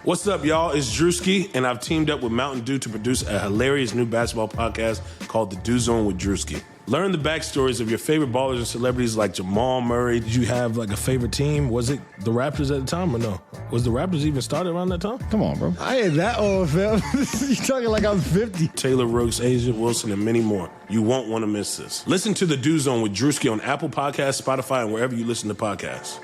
What's up, y'all? It's Drewski, and I've teamed up with Mountain Dew to produce a hilarious new basketball podcast called The Dew Zone with Drewski. Learn the backstories of your favorite ballers and celebrities like Jamal Murray. Did you have like a favorite team? Was it the Raptors at the time or no? Was the Raptors even started around that time? Come on, bro. I ain't that old, fam. You talking like I'm 50. Taylor Rooks, Asia Wilson, and many more. You won't want to miss this. Listen to The Dew Zone with Drewski on Apple Podcasts, Spotify, and wherever you listen to podcasts.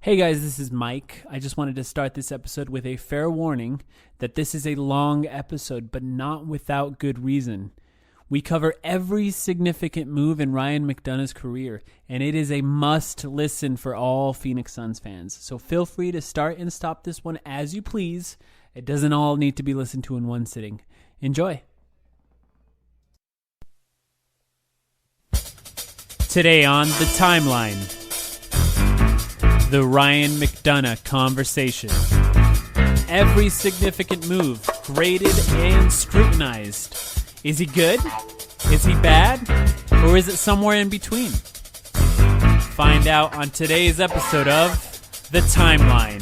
Hey guys, this is Mike. I just wanted to start this episode with a fair warning that this is a long episode, but not without good reason. We cover every significant move in Ryan McDonough's career, and it is a must listen for all Phoenix Suns fans. So feel free to start and stop this one as you please. It doesn't all need to be listened to in one sitting. Enjoy. Today on The Timeline, the Ryan McDonough conversation. Every significant move graded and scrutinized. Is he good? Is he bad? Or is it somewhere in between? Find out on today's episode of The Timeline.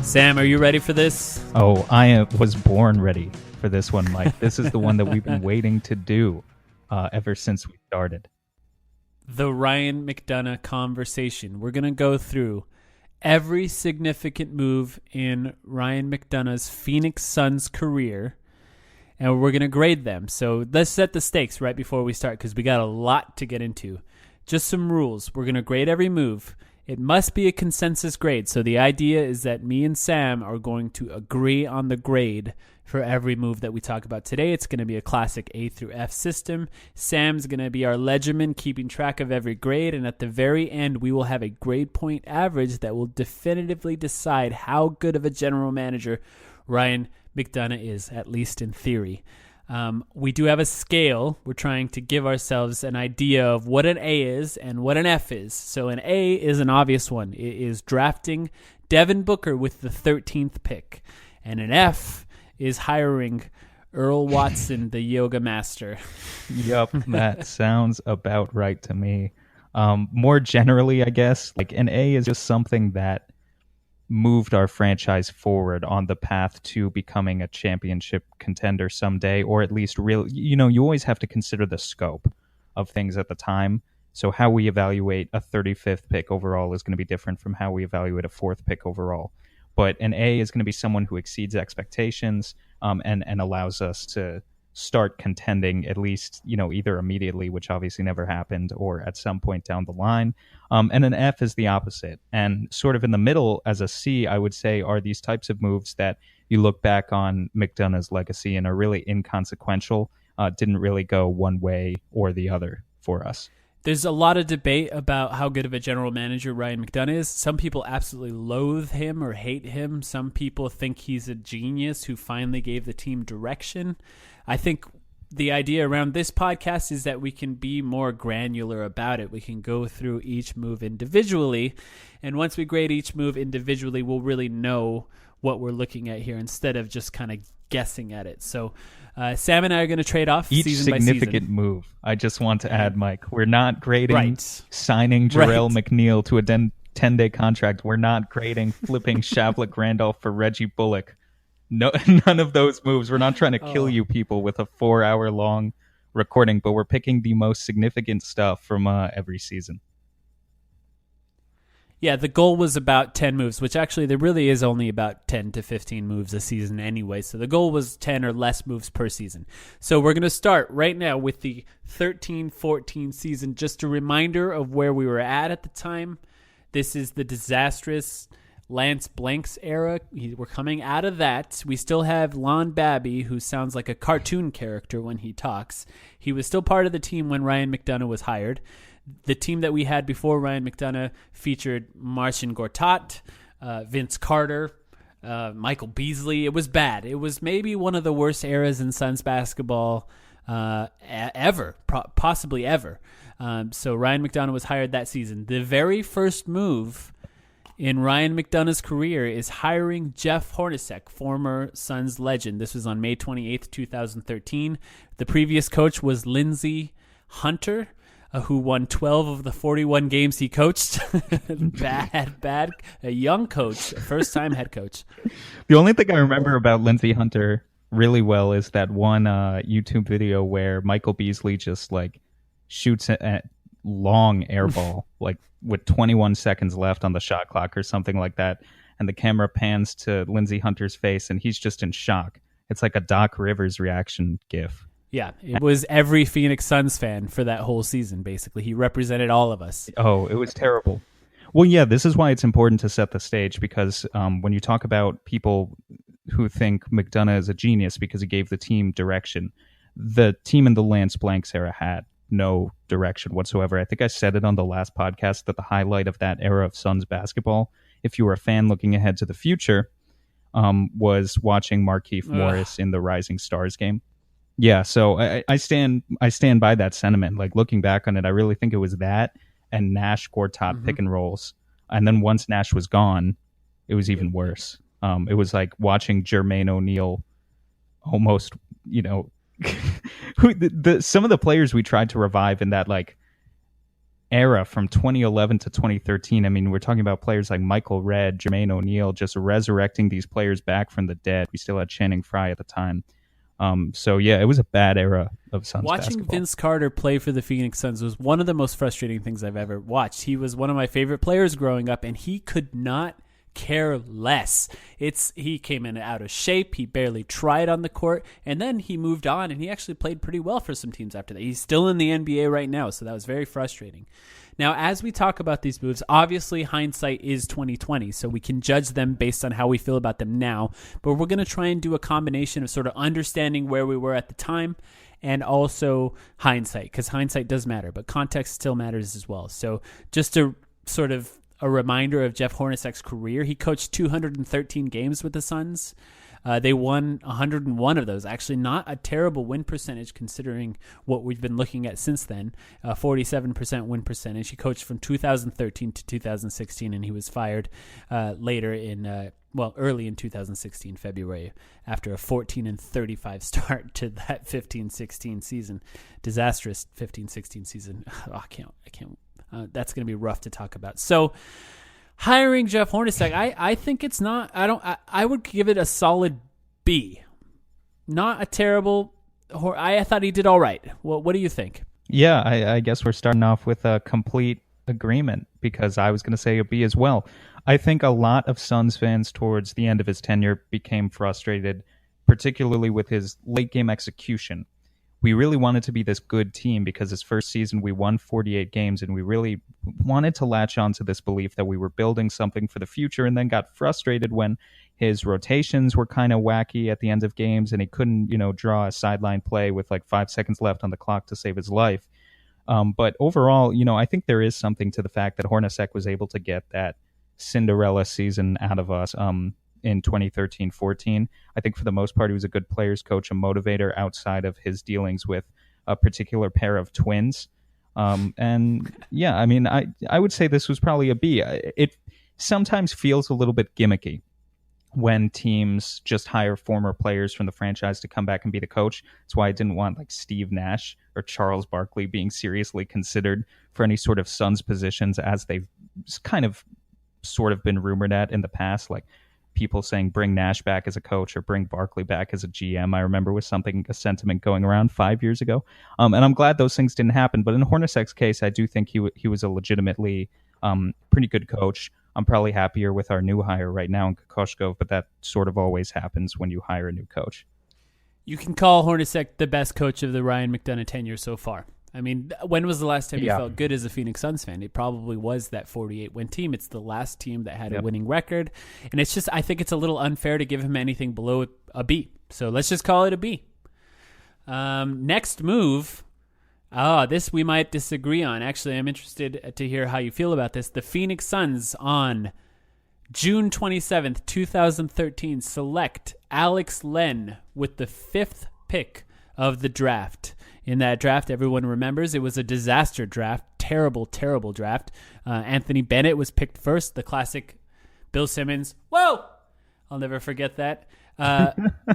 Sam, are you ready for this? Oh, I was born ready for this one, Mike. This is the one that we've been waiting to do ever since we started. The Ryan McDonough conversation. We're going to go through every significant move in Ryan McDonough's Phoenix Suns career, and we're going to grade them. So let's set the stakes right before we start because we got a lot to get into. Just some rules. We're going to grade every move. It must be a consensus grade. So the idea is that me and Sam are going to agree on the grade for every move that we talk about today. It's going to be a classic A through F system. Sam's going to be our ledgerman, keeping track of every grade. And at the very end, we will have a grade point average that will definitively decide how good of a general manager Ryan McDonough is, at least in theory. We do have a scale. We're trying to give ourselves an idea of what an A is and what an F is. So an A is an obvious one. It is drafting Devin Booker with the 13th pick. And an F is hiring Earl Watson, the yoga master. Yup, that sounds about right to me. More generally, I guess, like an A is just something that moved our franchise forward on the path to becoming a championship contender someday, or at least you always have to consider the scope of things at the time. So how we evaluate a 35th pick overall is going to be different from how we evaluate a 4th pick overall. But an A is going to be someone who exceeds expectations and allows us to start contending at least, either immediately, which obviously never happened, or at some point down the line. And an F is the opposite. And sort of in the middle as a C, I would say, are these types of moves that you look back on McDonough's legacy and are really inconsequential, didn't really go one way or the other for us. There's a lot of debate about how good of a general manager Ryan McDonough is. Some people absolutely loathe him or hate him. Some people think he's a genius who finally gave the team direction. I think the idea around this podcast is that we can be more granular about it. We can go through each move individually, and once we grade each move individually, we'll really know what we're looking at here instead of just kind of guessing at it. So Sam and I are going to trade off each season significant by season. Move. I just want to add, Mike, we're not grading signing Right. Jarrell McNeil to a 10-day contract. We're not grading flipping Shavlik Randolph for Reggie Bullock. No, none of those moves. We're not trying to kill you people with a 4-hour-long recording, but we're picking the most significant stuff from every season. Yeah, the goal was about 10 moves, which actually there really is only about 10 to 15 moves a season anyway. So the goal was 10 or less moves per season. So we're going to start right now with the 13-14 season. Just a reminder of where we were at the time. This is the disastrous Lance Blanks era. We're coming out of that. We still have Lon Babby, who sounds like a cartoon character when he talks. He was still part of the team when Ryan McDonough was hired. The team that we had before Ryan McDonough featured Marcin Gortat, Vince Carter, Michael Beasley. It was bad. It was maybe one of the worst eras in Suns basketball ever, possibly ever. So Ryan McDonough was hired that season. The very first move in Ryan McDonough's career is hiring Jeff Hornacek, former Suns legend. This was on May 28th, 2013. The previous coach was Lindsey Hunter, who won 12 of the 41 games he coached. bad. A young coach, a first-time head coach. The only thing I remember about Lindsey Hunter really well is that one YouTube video where Michael Beasley just like shoots at long air ball, like with 21 seconds left on the shot clock or something like that. And the camera pans to Lindsey Hunter's face and he's just in shock. It's like a Doc Rivers reaction gif. Yeah, it was every Phoenix Suns fan for that whole season, basically. He represented all of us. Oh, it was terrible. Well, yeah, this is why it's important to set the stage, because when you talk about people who think McDonough is a genius because he gave the team direction, the team in the Lance Blanks era had no direction whatsoever. I think I said it on the last podcast that the highlight of that era of Suns basketball, if you were a fan looking ahead to the future, was watching Markieff Morris in the Rising Stars game. Yeah, so I stand by that sentiment. Like, looking back on it, I really think it was that and Nash Gortat pick and rolls. And then once Nash was gone, it was even worse. It was like watching Jermaine O'Neal almost, some of the players we tried to revive in that like era from 2011 to 2013. I mean, we're talking about players like Michael Redd, Jermaine O'Neal, just resurrecting these players back from the dead. We still had Channing Frye at the time. So yeah, it was a bad era of Suns Watching basketball. Vince Carter play for the Phoenix Suns was one of the most frustrating things I've ever watched. He was one of my favorite players growing up, and he could not care less. He came in out of shape. He barely tried on the court, and then he moved on, and he actually played pretty well for some teams after that. He's still in the NBA right now, so that was very frustrating. Now, as we talk about these moves, obviously hindsight is 2020, so we can judge them based on how we feel about them now, but we're going to try and do a combination of sort of understanding where we were at the time and also hindsight, because hindsight does matter, but context still matters as well. So just a sort of a reminder of Jeff Hornacek's career. He coached 213 games with the Suns. They won 101 of those. Actually, not a terrible win percentage considering what we've been looking at since then. 47% win percentage. He coached from 2013 to 2016, and he was fired later in early in 2016, February, after a 14-35 start to that 15-16 season. Disastrous 15-16 season. Oh, I can't. That's going to be rough to talk about. So, hiring Jeff Hornacek, I think it's not. I would give it a solid B. Not a terrible. I thought he did all right. Well, what do you think? Yeah, I guess we're starting off with a complete agreement, because I was going to say a B as well. I think a lot of Suns fans towards the end of his tenure became frustrated, particularly with his late game execution. We really wanted to be this good team because his first season we won 48 games, and we really wanted to latch on to this belief that we were building something for the future, and then got frustrated when his rotations were kind of wacky at the end of games and he couldn't, draw a sideline play with like 5 seconds left on the clock to save his life. But overall, I think there is something to the fact that Hornacek was able to get that Cinderella season out of us in 2013-14. I think for the most part, he was a good players coach, a motivator outside of his dealings with a particular pair of twins. And yeah, I mean, I would say this was probably a B. It sometimes feels a little bit gimmicky when teams just hire former players from the franchise to come back and be the coach. That's why I didn't want like Steve Nash or Charles Barkley being seriously considered for any sort of Suns positions, as they've kind of sort of been rumored at in the past, like people saying bring Nash back as a coach or bring Barkley back as a GM. I remember was a sentiment going around 5 years ago. And I'm glad those things didn't happen. But in Hornacek's case, I do think he was a legitimately pretty good coach. I'm probably happier with our new hire right now in Kokoshkov, but that sort of always happens when you hire a new coach. You can call Hornacek the best coach of the Ryan McDonough tenure so far. I mean, when was the last time you felt good as a Phoenix Suns fan? It probably was that 48-win team. It's the last team that had a winning record. And it's just, I think it's a little unfair to give him anything below a B. So let's just call it a B. Next move, This we might disagree on. Actually, I'm interested to hear how you feel about this. The Phoenix Suns on June 27th, 2013, select Alex Len with the 5th pick of the draft. In that draft, everyone remembers it was a disaster draft. Terrible, terrible draft. Anthony Bennett was picked first, the classic Bill Simmons. Whoa! I'll never forget that.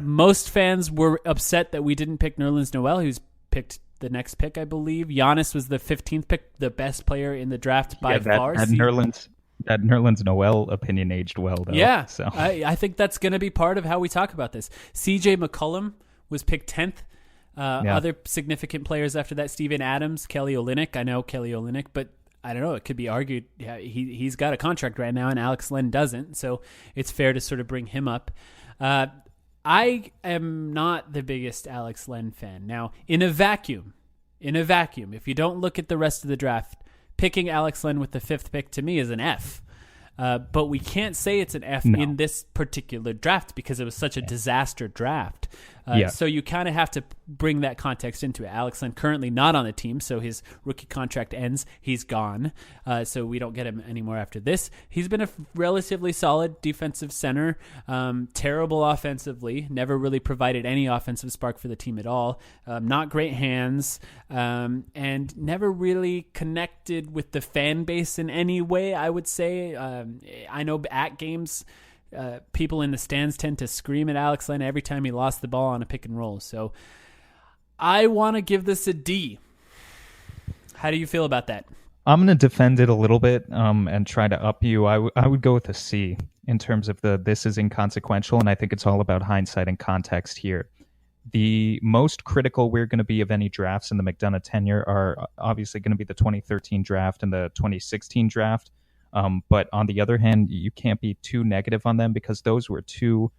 Most fans were upset that we didn't pick Nerlens Noel. He was picked the next pick, I believe. Giannis was the 15th pick, the best player in the draft by far. That Nerlens Noel opinion aged well, though. Yeah, so I think that's going to be part of how we talk about this. CJ McCollum was picked 10th. Other significant players after that, Steven Adams, Kelly Olynyk. I know Kelly Olynyk, but I don't know. It could be argued he's got a contract right now and Alex Len doesn't, so it's fair to sort of bring him up. I am not the biggest Alex Len fan. Now, in a vacuum, if you don't look at the rest of the draft, picking Alex Len with the 5th pick to me is an F. But we can't say it's an F in this particular draft because it was such a disaster draft. So you kind of have to bring that context into it. Alex Len currently not on the team, so his rookie contract ends. He's gone, so we don't get him anymore after this. He's been a relatively solid defensive center, terrible offensively, never really provided any offensive spark for the team at all, not great hands, and never really connected with the fan base in any way, I would say. I know at games, people in the stands tend to scream at Alex Len every time he lost the ball on a pick and roll. So I want to give this a D. How do you feel about that? I'm going to defend it a little bit and try to up you. I would go with a C in terms of this is inconsequential, and I think it's all about hindsight and context here. The most critical we're going to be of any drafts in the McDonough tenure are obviously going to be the 2013 draft and the 2016 draft. But on the other hand, you can't be too negative on them because those were two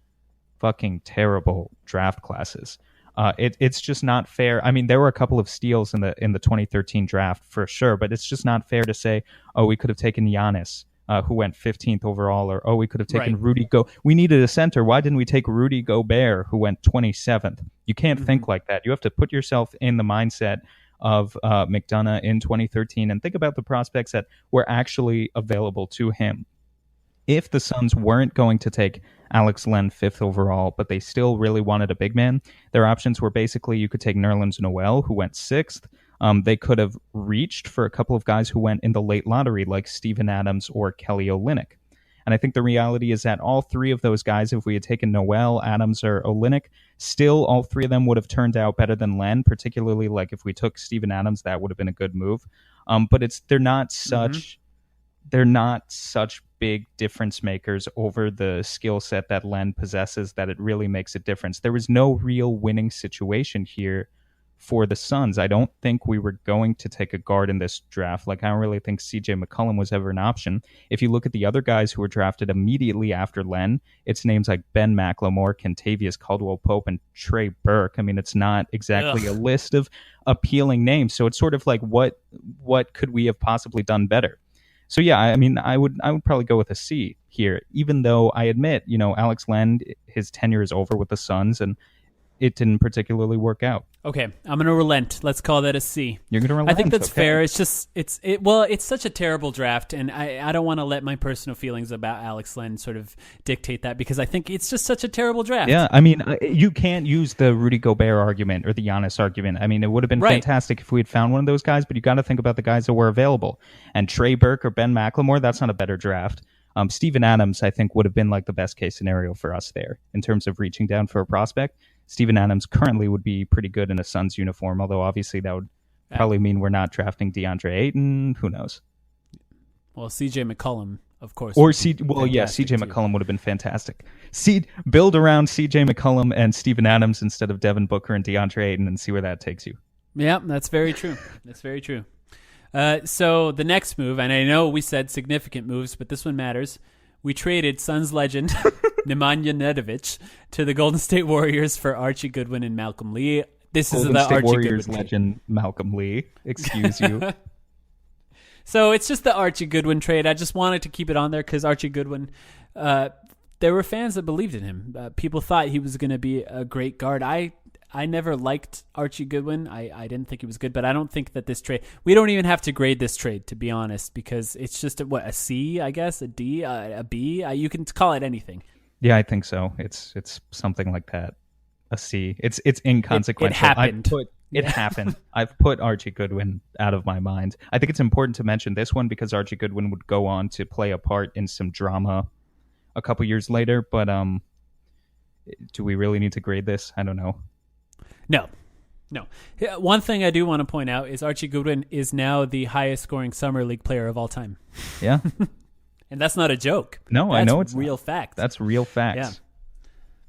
fucking terrible draft classes. It's just not fair. I mean, there were a couple of steals in the 2013 draft for sure, but it's just not fair to say, oh, we could have taken Giannis, who went 15th overall, or we could have taken Rudy We needed a center. Why didn't we take Rudy Gobert, who went 27th? You can't think like that. You have to put yourself in the mindset of McDonough in 2013 and think about the prospects that were actually available to him. If the Suns weren't going to take Alex Len 5th overall, but they still really wanted a big man, their options were basically you could take Nerlens Noel, who went 6th. They could have reached for a couple of guys who went in the late lottery, like Steven Adams or Kelly Olynyk. And I think the reality is that all three of those guys, if we had taken Noel, Adams, or Olynyk, still all three of them would have turned out better than Len, particularly like if we took Steven Adams, that would have been a good move. But they're not such big difference makers over the skill set that Len possesses that it really makes a difference. There was no real winning situation here for the Suns. I don't think we were going to take a guard in this draft. Like, I don't really think CJ McCollum was ever an option. If you look at the other guys who were drafted immediately after Len, it's names like Ben McLemore, Kentavious Caldwell-Pope, and Trey Burke. I mean, it's not exactly a list of appealing names. So it's sort of like, what could we have possibly done better? So yeah, I mean, I would probably go with a C here, even though I admit, Alex Len, his tenure is over with the Suns, and it didn't particularly work out. Okay, I'm going to relent. Let's call that a C. You're going to relent? I think that's fair. It's just, it's such a terrible draft, and I don't want to let my personal feelings about Alex Len sort of dictate that, because I think it's just such a terrible draft. Yeah, I mean, you can't use the Rudy Gobert argument or the Giannis argument. I mean, it would have been fantastic if we had found one of those guys, but you got to think about the guys that were available. And Trey Burke or Ben McLemore, that's not a better draft. Steven Adams, I think, would have been like the best case scenario for us there in terms of reaching down for a prospect. Steven Adams currently would be pretty good in a Suns uniform, although obviously that would probably mean we're not drafting DeAndre Ayton. Who knows? Well, CJ McCollum, of course. Or CJ McCollum would have been fantastic. Build around CJ McCollum and Steven Adams instead of Devin Booker and DeAndre Ayton and see where that takes you. Yeah, that's very true. That's very true. So the next move, and I know we said significant moves, but this one matters. We traded Suns legend Nemanja Nedovic to the Golden State Warriors for Archie Goodwin and Malcolm Lee. This is the Archie Warriors Goodwin legend Malcolm Lee. Excuse you. So it's just the Archie Goodwin trade. I just wanted to keep it on there because Archie Goodwin, there were fans that believed in him. People thought he was going to be a great guard. I I never liked Archie Goodwin. I didn't think he was good, but I don't think that this trade, we don't even have to grade this trade, to be honest, because it's just a C, I guess, a D, a B. You can call it anything. Yeah, I think so. It's something like that. A C. It's inconsequential. It happened. It happened. I've put Archie Goodwin out of my mind. I think it's important to mention this one because Archie Goodwin would go on to play a part in some drama a couple years later. But do we really need to grade this? I don't know. No. One thing I do want to point out is Archie Goodwin is now the highest scoring summer league player of all time. Yeah. And that's not a joke. No, that's I know it's real not. fact. That's real facts. Yeah.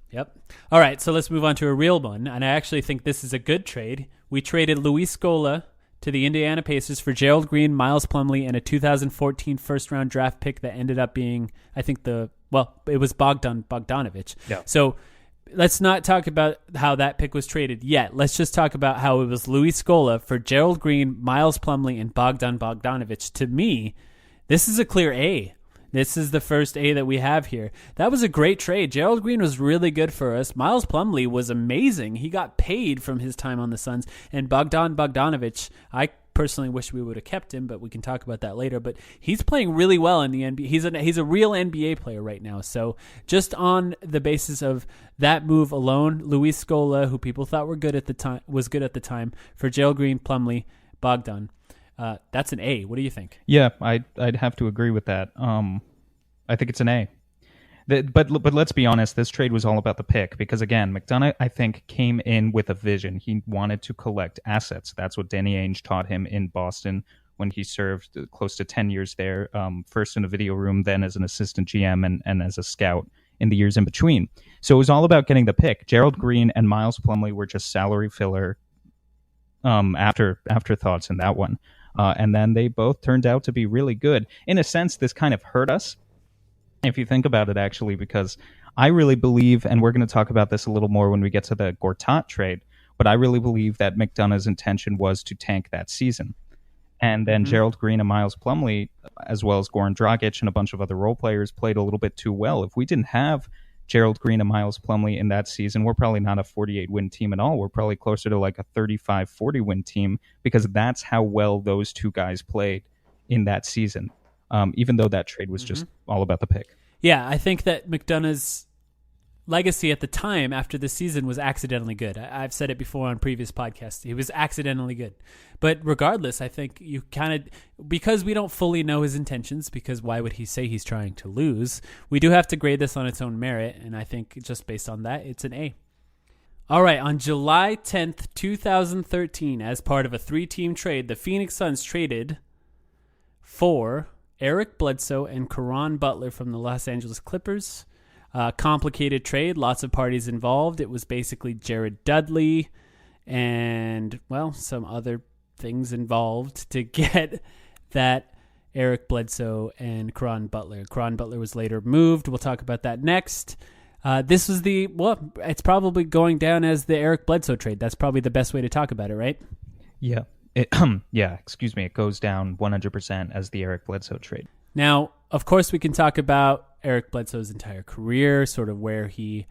Yep. All right, so let's move on to a real one, and I actually think this is a good trade. We traded Luis Scola to the Indiana Pacers for Gerald Green, Miles Plumlee, and a 2014 first-round draft pick that ended up being, I think it was Bogdanovich. Yeah. So let's not talk about how that pick was traded yet. Let's just talk about how it was Luis Scola for Gerald Green, Miles Plumlee, and Bogdanovich. To me, this is a clear A. This is the first A that we have here. That was a great trade. Gerald Green was really good for us. Miles Plumlee was amazing. He got paid from his time on the Suns. And Bogdanovich, I personally wish we would have kept him, but we can talk about that later. But he's playing really well in the NBA. He's a real NBA player right now. So just on the basis of that move alone, Luis Scola, who people thought was good at the time, for Gerald Green, Plumlee, Bogdan. That's an A. What do you think? Yeah, I'd have to agree with that. I think it's an A. But let's be honest, this trade was all about the pick because, again, McDonough, I think, came in with a vision. He wanted to collect assets. That's what Danny Ainge taught him in Boston when he served close to 10 years there, first in a video room, then as an assistant GM and as a scout in the years in between. So it was all about getting the pick. Gerald Green and Miles Plumlee were just salary filler afterthoughts in that one. And then they both turned out to be really good. In a sense, this kind of hurt us, if you think about it, actually, because I really believe, and we're going to talk about this a little more when we get to the Gortat trade, but I really believe that McDonough's intention was to tank that season. And then Gerald Green and Miles Plumlee, as well as Goran Dragic and a bunch of other role players, played a little bit too well. If we didn't have Gerald Green and Miles Plumlee in that season, we're probably not a 48-win team at all. We're probably closer to like a 35-40-win team because that's how well those two guys played in that season, even though that trade was just all about the pick. Yeah, I think that McDonough's legacy at the time after the season was accidentally good. I've said it before on previous podcasts. He was accidentally good. But regardless, I think you kind of, because we don't fully know his intentions, because why would he say he's trying to lose? We do have to grade this on its own merit, and I think just based on that, it's an A. All right, on July 10th, 2013, as part of a 3-team trade, the Phoenix Suns traded for Eric Bledsoe and Caron Butler from the Los Angeles Clippers. Complicated trade, lots of parties involved. It was basically Jared Dudley and, well, some other things involved to get that Eric Bledsoe and Caron Butler. Caron Butler was later moved. We'll talk about that next. This was it's probably going down as the Eric Bledsoe trade. That's probably the best way to talk about it, right? Yeah. It goes down 100% as the Eric Bledsoe trade. Now, of course, we can talk about Eric Bledsoe's entire career, sort of where he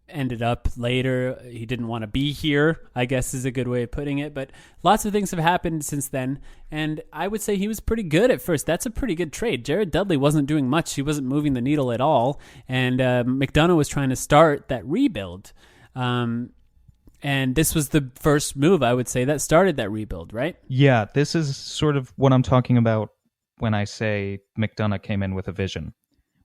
ended up later. He didn't want to be here, I guess is a good way of putting it. But lots of things have happened since then, and I would say he was pretty good at first. That's a pretty good trade. Jared Dudley wasn't doing much. He wasn't moving the needle at all, and McDonough was trying to start that rebuild. And this was the first move, I would say, that started that rebuild, right? Yeah, this is sort of what I'm talking about when I say McDonough came in with a vision.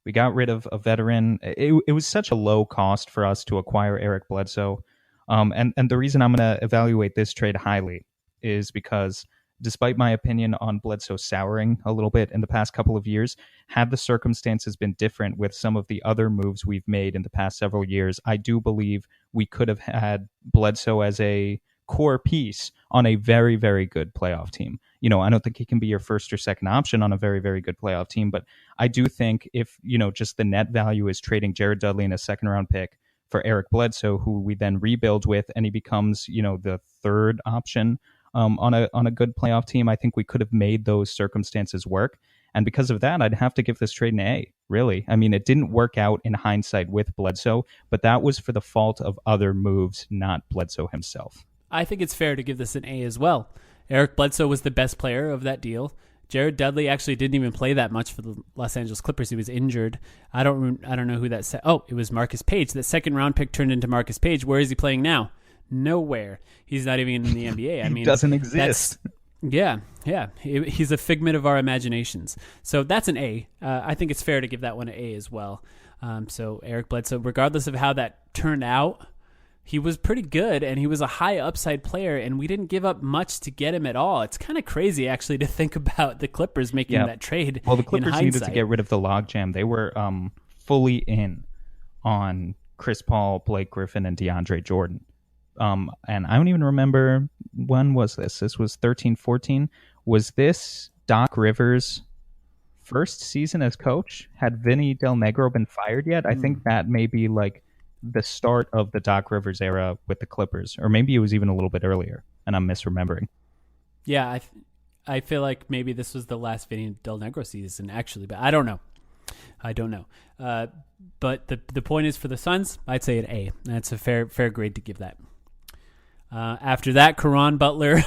We got rid of a veteran. It was such a low cost for us to acquire Eric Bledsoe. And the reason I'm going to evaluate this trade highly is because despite my opinion on Bledsoe souring a little bit in the past couple of years, had the circumstances been different with some of the other moves we've made in the past several years, I do believe we could have had Bledsoe as a core piece on a very, very good playoff team. You know, I don't think he can be your first or second option on a very, very good playoff team, but I do think if, just the net value is trading Jared Dudley in a second round pick for Eric Bledsoe, who we then rebuild with, and he becomes, the third option on a good playoff team, I think we could have made those circumstances work. And because of that, I'd have to give this trade an A, really. I mean, it didn't work out in hindsight with Bledsoe, but that was for the fault of other moves, not Bledsoe himself. I think it's fair to give this an A as well. Eric Bledsoe was the best player of that deal. Jared Dudley actually didn't even play that much for the Los Angeles Clippers. He was injured. I don't know who that said. Oh, it was Marcus Page. That second round pick turned into Marcus Page. Where is he playing now? Nowhere. He's not even in the NBA. I mean, doesn't exist. Yeah. He's a figment of our imaginations. So that's an A. I think it's fair to give that one an A as well. So Eric Bledsoe, regardless of how that turned out, he was pretty good, and he was a high upside player, and we didn't give up much to get him at all. It's kind of crazy, actually, to think about the Clippers making that trade. Well, the Clippers needed to get rid of the logjam. They were fully in on Chris Paul, Blake Griffin, and DeAndre Jordan. And I don't even remember, when was this? This was 13-14. Was this Doc Rivers' first season as coach? Had Vinny Del Negro been fired yet? I think that may be like the start of the Doc Rivers era with the Clippers, or maybe it was even a little bit earlier, and I'm misremembering. Yeah, I feel like maybe this was the last Vinny Del Negro season, actually, but I don't know. But the point is, for the Suns, I'd say an A. That's a fair grade to give that. After that, Caron Butler.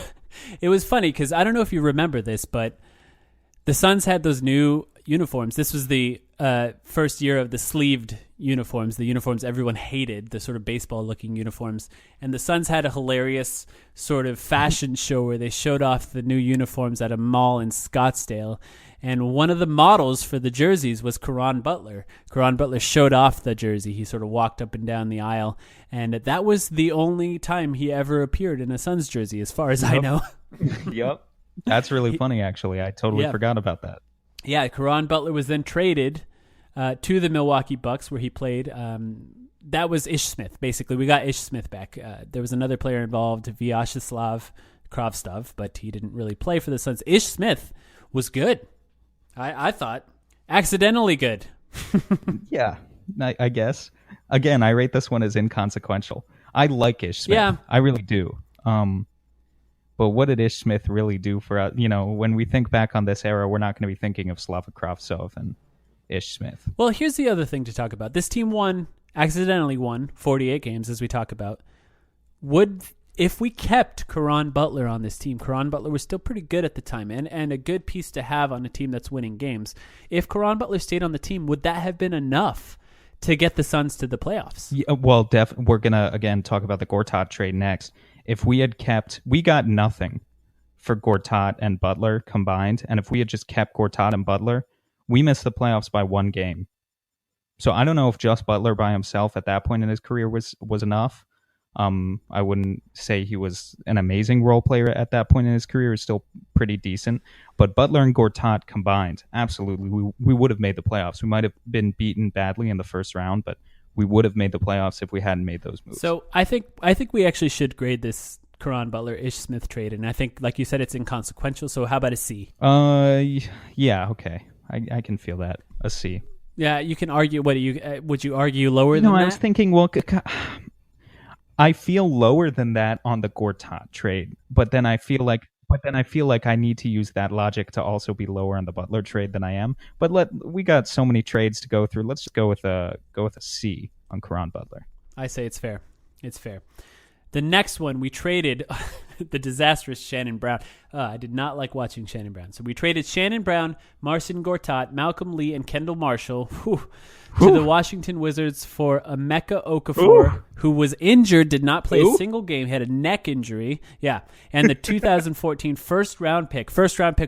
It was funny because I don't know if you remember this, but the Suns had those new uniforms. This was the first year of the sleeved uniforms, the uniforms everyone hated, the sort of baseball-looking uniforms. And the Suns had a hilarious sort of fashion show where they showed off the new uniforms at a mall in Scottsdale. And one of the models for the jerseys was Caron Butler. Caron Butler showed off the jersey. He sort of walked up and down the aisle. And that was the only time he ever appeared in a Suns jersey, as far as I know. Yep. That's really funny, actually. I totally forgot about that. Yeah, Caron Butler was then traded to the Milwaukee Bucks, where he played. That was Ish Smith, basically. We got Ish Smith back. There was another player involved, Vyacheslav Kravtsov, but he didn't really play for the Suns. Ish Smith was good. I thought. Accidentally good. Yeah, I guess. Again, I rate this one as inconsequential. I like Ish Smith. Yeah. I really do. But what did Ish Smith really do for us? You know, when we think back on this era, we're not going to be thinking of Slava Kravtsov and Ish Smith. Well, here's the other thing to talk about. This team accidentally won 48 games, as we talk about. If we kept Caron Butler on this team, Caron Butler was still pretty good at the time and a good piece to have on a team that's winning games. If Caron Butler stayed on the team, would that have been enough to get the Suns to the playoffs? Yeah, well, we're going to, again, talk about the Gortat trade next. If we had we got nothing for Gortat and Butler combined, and if we had just kept Gortat and Butler, we missed the playoffs by one game. So I don't know if just Butler by himself at that point in his career was enough. I wouldn't say he was an amazing role player at that point in his career. He's still pretty decent. But Butler and Gortat combined, absolutely, we would have made the playoffs. We might have been beaten badly in the first round, but we would have made the playoffs if we hadn't made those moves. So I think we actually should grade this Caron Butler Ish Smith trade, and I think, like you said, it's inconsequential. So how about a C? Yeah, okay, I can feel that, a C. Yeah, you can argue. What would you argue lower than that? No, I was thinking, well, I feel lower than that on the Gortat trade, but then I feel like I need to use that logic to also be lower on the Butler trade than I am. But we got so many trades to go through. Let's just go with a C on Caron Butler. I say it's fair. It's fair. The next one, we traded the disastrous Shannon Brown. I did not like watching Shannon Brown. So we traded Shannon Brown, Marcin Gortat, Malcolm Lee, and Kendall Marshall to the Washington Wizards for Emeka Okafor, who was injured, did not play a single game, had a neck injury. Yeah. And the 2014 first round pick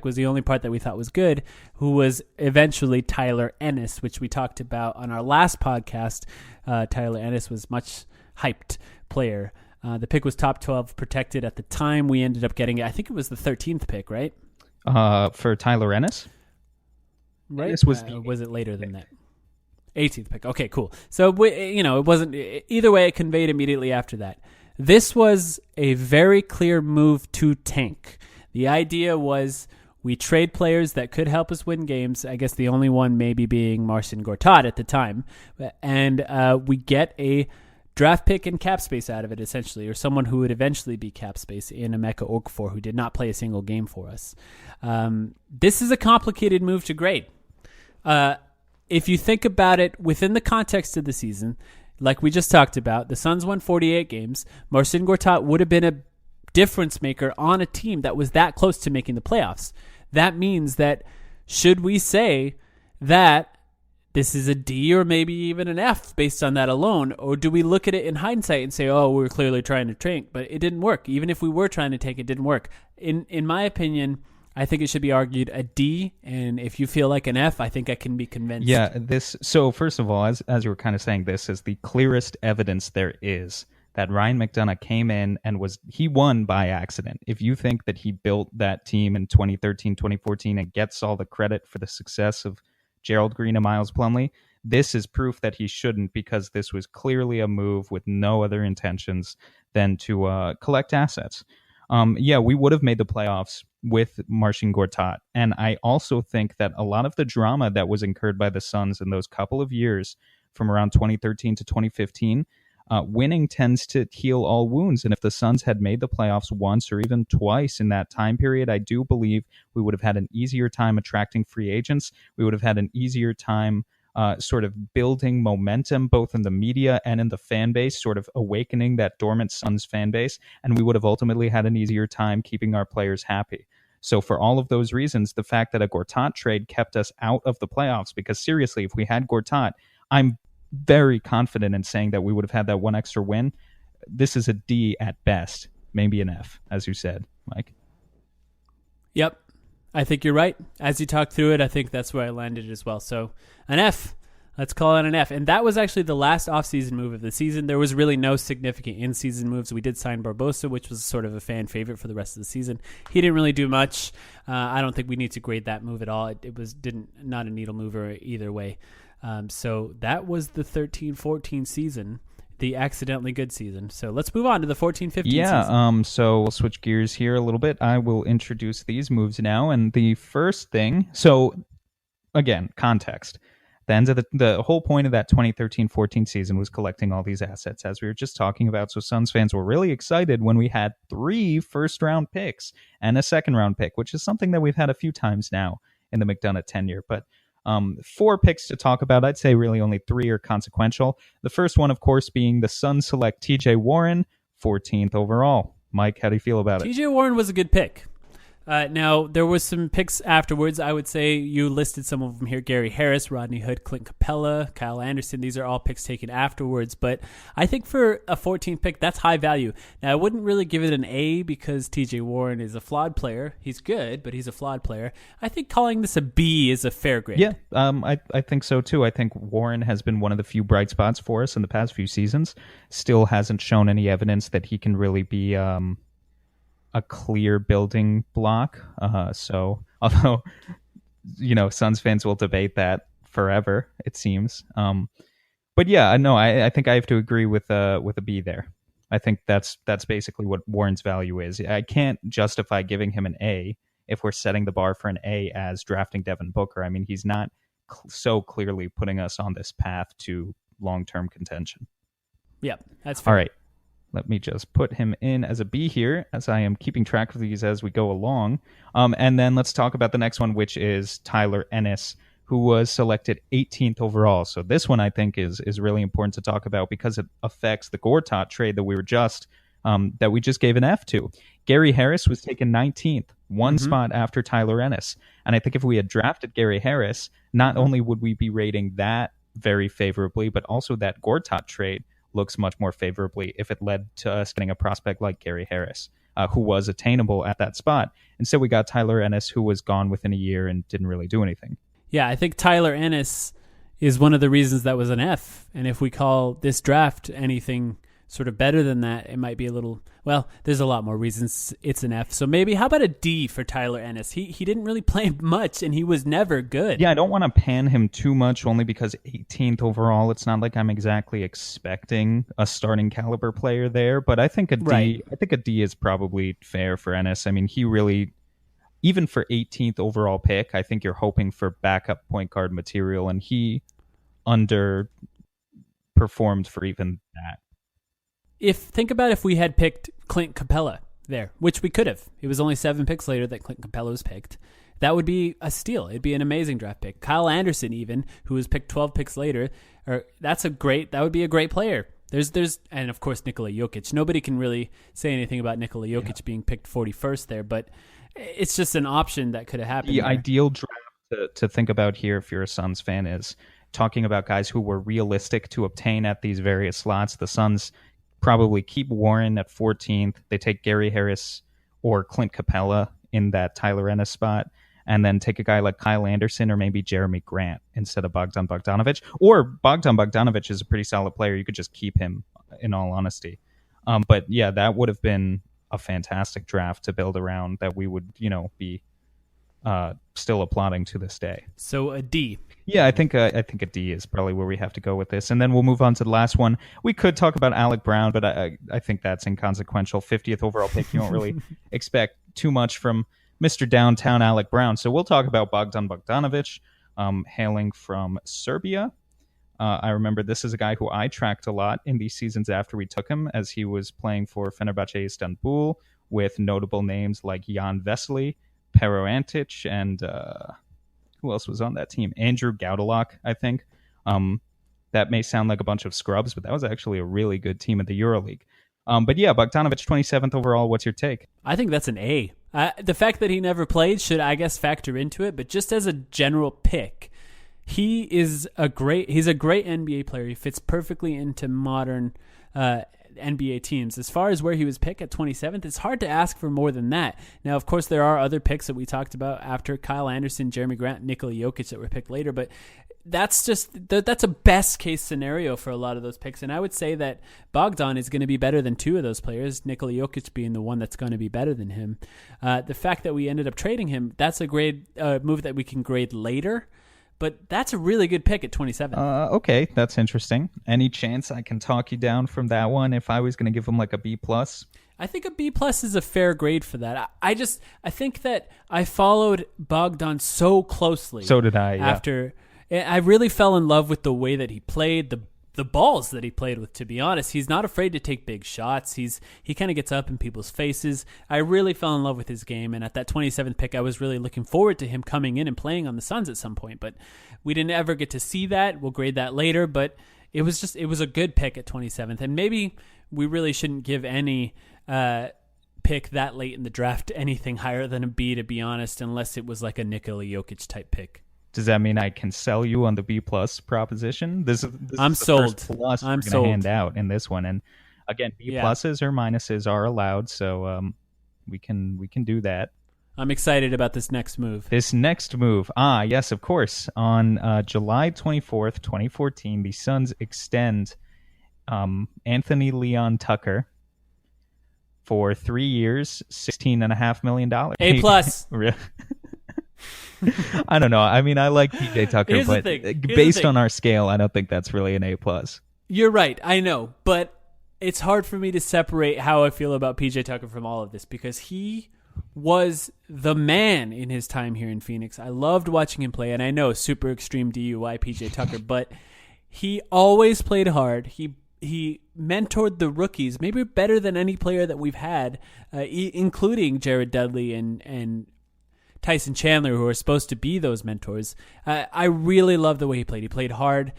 was the only part that we thought was good, who was eventually Tyler Ennis, which we talked about on our last podcast. Tyler Ennis was much hyped player. The pick was top 12 protected at the time. We ended up getting it. I think it was the 13th pick, right? For Tyler Ennis? Right? This was was it later than that? 18th pick. Okay, cool. So, it wasn't... Either way, it conveyed immediately after that. This was a very clear move to tank. The idea was we trade players that could help us win games. I guess the only one maybe being Marcin Gortat at the time. And we get a draft pick and cap space out of it, essentially, or someone who would eventually be cap space in Emeka Okafor, who did not play a single game for us. This is a complicated move to grade. If you think about it within the context of the season, like we just talked about, the Suns won 48 games. Marcin Gortat would have been a difference maker on a team that was that close to making the playoffs. That means that should we say that this is a D or maybe even an F based on that alone? Or do we look at it in hindsight and say, oh, we're clearly trying to tank, but it didn't work. Even if we were trying to tank, it didn't work. In my opinion, I think it should be argued a D. And if you feel like an F, I think I can be convinced. Yeah, so first of all, as you were kind of saying, this is the clearest evidence there is that Ryan McDonough came in and he won by accident. If you think that he built that team in 2013, 2014 and gets all the credit for the success of Gerald Green and Miles Plumlee, this is proof that he shouldn't, because this was clearly a move with no other intentions than to collect assets. We would have made the playoffs with Marcin Gortat. And I also think that a lot of the drama that was incurred by the Suns in those couple of years from around 2013 to 2015, winning tends to heal all wounds. And if the Suns had made the playoffs once or even twice in that time period, I do believe we would have had an easier time attracting free agents. We would have had an easier time sort of building momentum, both in the media and in the fan base, sort of awakening that dormant Suns fan base. And we would have ultimately had an easier time keeping our players happy. So for all of those reasons, the fact that a Gortat trade kept us out of the playoffs, because seriously, if we had Gortat, I'm very confident in saying that we would have had that one extra win. This is a D at best, maybe an F, as you said, Mike. Yep. I think you're right. As you talk through it, I think that's where I landed as well. So an F. Let's call it an F. And that was actually the last offseason move of the season. There was really no significant in-season moves. We did sign Barbosa, which was sort of a fan favorite for the rest of the season. He didn't really do much. I don't think we need to grade that move at all. It was not a needle mover either way. So that was the 13-14 season, the accidentally good season. So let's move on to the 14-15 season. So we'll switch gears here a little bit. I will introduce these moves now. And the first thing, so again, context. The whole point of that 2013-14 season was collecting all these assets, as we were just talking about. So Suns fans were really excited when we had 3 first-round picks and a second-round pick, which is something that we've had a few times now in the McDonough tenure. But 4 picks to talk about. I'd say really only 3 are consequential. The first one, of course, being the Suns select TJ Warren, 14th overall. Mike, how do you feel about it? TJ Warren was a good pick. Now, there was some picks afterwards. I would say you listed some of them here. Gary Harris, Rodney Hood, Clint Capella, Kyle Anderson. These are all picks taken afterwards. But I think for a 14th pick, that's high value. Now, I wouldn't really give it an A because TJ Warren is a flawed player. He's good, but he's a flawed player. I think calling this a B is a fair grade. Yeah, I think so too. I think Warren has been one of the few bright spots for us in the past few seasons. Still hasn't shown any evidence that he can really be a clear building block. So although, Suns fans will debate that forever, it seems. But yeah, no, I think I have to agree with a B there. I think that's basically what Warren's value is. I can't justify giving him an A if we're setting the bar for an A as drafting Devin Booker. I mean, he's not so clearly putting us on this path to long-term contention. Yeah, that's fair. All right. Let me just put him in as a B here, as I am keeping track of these as we go along. And then let's talk about the next one, which is Tyler Ennis, who was selected 18th overall. So this one I think is really important to talk about because it affects the Gortat trade that we just gave an F to. Gary Harris was taken 19th, one spot after Tyler Ennis. And I think if we had drafted Gary Harris, not only would we be rating that very favorably, but also that Gortat trade looks much more favorably if it led to us getting a prospect like Gary Harris, who was attainable at that spot. Instead, we got Tyler Ennis, who was gone within a year and didn't really do anything. Yeah, I think Tyler Ennis is one of the reasons that was an F. And if we call this draft anything sort of better than that, it might be a little, well, there's a lot more reasons it's an F. So maybe, how about a D for Tyler Ennis? He didn't really play much, and he was never good. Yeah, I don't want to pan him too much, only because 18th overall, it's not like I'm exactly expecting a starting caliber player there, but I think a D is probably fair for Ennis. I mean, he really, even for 18th overall pick, I think you're hoping for backup point guard material, and he underperformed for even that. think about if we had picked Clint Capella there, which we could have. It was only 7 picks later that Clint Capella was picked. That would be a steal. It'd be an amazing draft pick. Kyle Anderson, even, who was picked 12 picks later, that would be a great player. And of course Nikola Jokic. Nobody can really say anything about Nikola Jokic being picked 41st there, but it's just an option that could have happened. The there. ideal draft to think about here, if you're a Suns fan, is talking about guys who were realistic to obtain at these various slots. The Suns probably keep Warren at 14th. They take Gary Harris or Clint Capella in that Tyler Ennis spot, and then take a guy like Kyle Anderson or maybe Jeremy Grant instead of Bogdan Bogdanovic. Or Bogdan Bogdanovic is a pretty solid player. You could just keep him, in all honesty. But yeah, that would have been a fantastic draft to build around that we would, be still applauding to this day. So a D. Yeah, I think a D is probably where we have to go with this. And then we'll move on to the last one. We could talk about Alec Brown, but I think that's inconsequential. 50th overall pick. You don't really expect too much from Mr. Downtown Alec Brown. So we'll talk about Bogdan Bogdanovic, hailing from Serbia. I remember this is a guy who I tracked a lot in these seasons after we took him, as he was playing for Fenerbahce Istanbul with notable names like Jan Vesely, Pero Antic, and who else was on that team? Andrew Gaudelak, I think. That may sound like a bunch of scrubs, but that was actually a really good team in the EuroLeague. But yeah, Bogdanovic, 27th overall. What's your take? I think that's an A. The fact that he never played should, I guess, factor into it. But just as a general pick, he's a great NBA player. He fits perfectly into modern NBA teams. As far as where he was picked at 27th, it's hard to ask for more than that. Now, of course, there are other picks that we talked about after Kyle Anderson, Jeremy Grant, Nikola Jokic that were picked later, but that's a best case scenario for a lot of those picks. And I would say that Bogdan is going to be better than 2 of those players, Nikola Jokic being the one that's going to be better than him. The fact that we ended up trading him, that's a grade move that we can grade later. But that's a really good pick at 27. Okay, that's interesting. Any chance I can talk you down from that one if I was going to give him like a B+? I think a B+ is a fair grade for that. I think that I followed Bogdan so closely. So did I, yeah. After I really fell in love with the way that he played, the balls that he played with, to be honest. He's not afraid to take big shots. He kind of gets up in people's faces. I really fell in love with his game, and at that 27th pick, I was really looking forward to him coming in and playing on the Suns at some point, but we didn't ever get to see that. We'll grade that later, but it was a good pick at 27th, and maybe we really shouldn't give any pick that late in the draft anything higher than a B, to be honest, unless it was like a Nikola Jokic type pick. Does that mean I can sell you on the B+ proposition? I'm is the sold. First plus I'm we're sold. Gonna hand out in this one, and again, B pluses or minuses are allowed, so we can do that. I'm excited about this next move. Yes, of course. On July 24th, 2014, the Suns extend Anthony Leon Tucker for 3 years, $16.5 million. A+. I don't know. I mean, I like PJ Tucker, Here's but based on our scale, I don't think that's really an A+. You're right. I know, but it's hard for me to separate how I feel about PJ Tucker from all of this because he was the man in his time here in Phoenix. I loved watching him play, and I know super extreme DUI PJ Tucker, but he always played hard. He mentored the rookies, maybe better than any player that we've had, including Jared Dudley and Tyson Chandler, who are supposed to be those mentors. I really love the way he played. He played hard.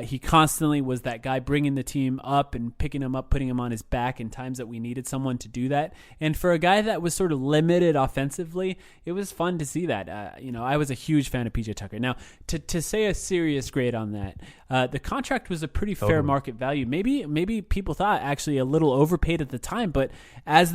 He constantly was that guy bringing the team up and picking him up, putting him on his back in times that we needed someone to do that. And for a guy that was sort of limited offensively, it was fun to see that. I was a huge fan of PJ Tucker. Now, to say a serious grade on that, the contract was a pretty fair market value. Maybe people thought actually a little overpaid at the time, but as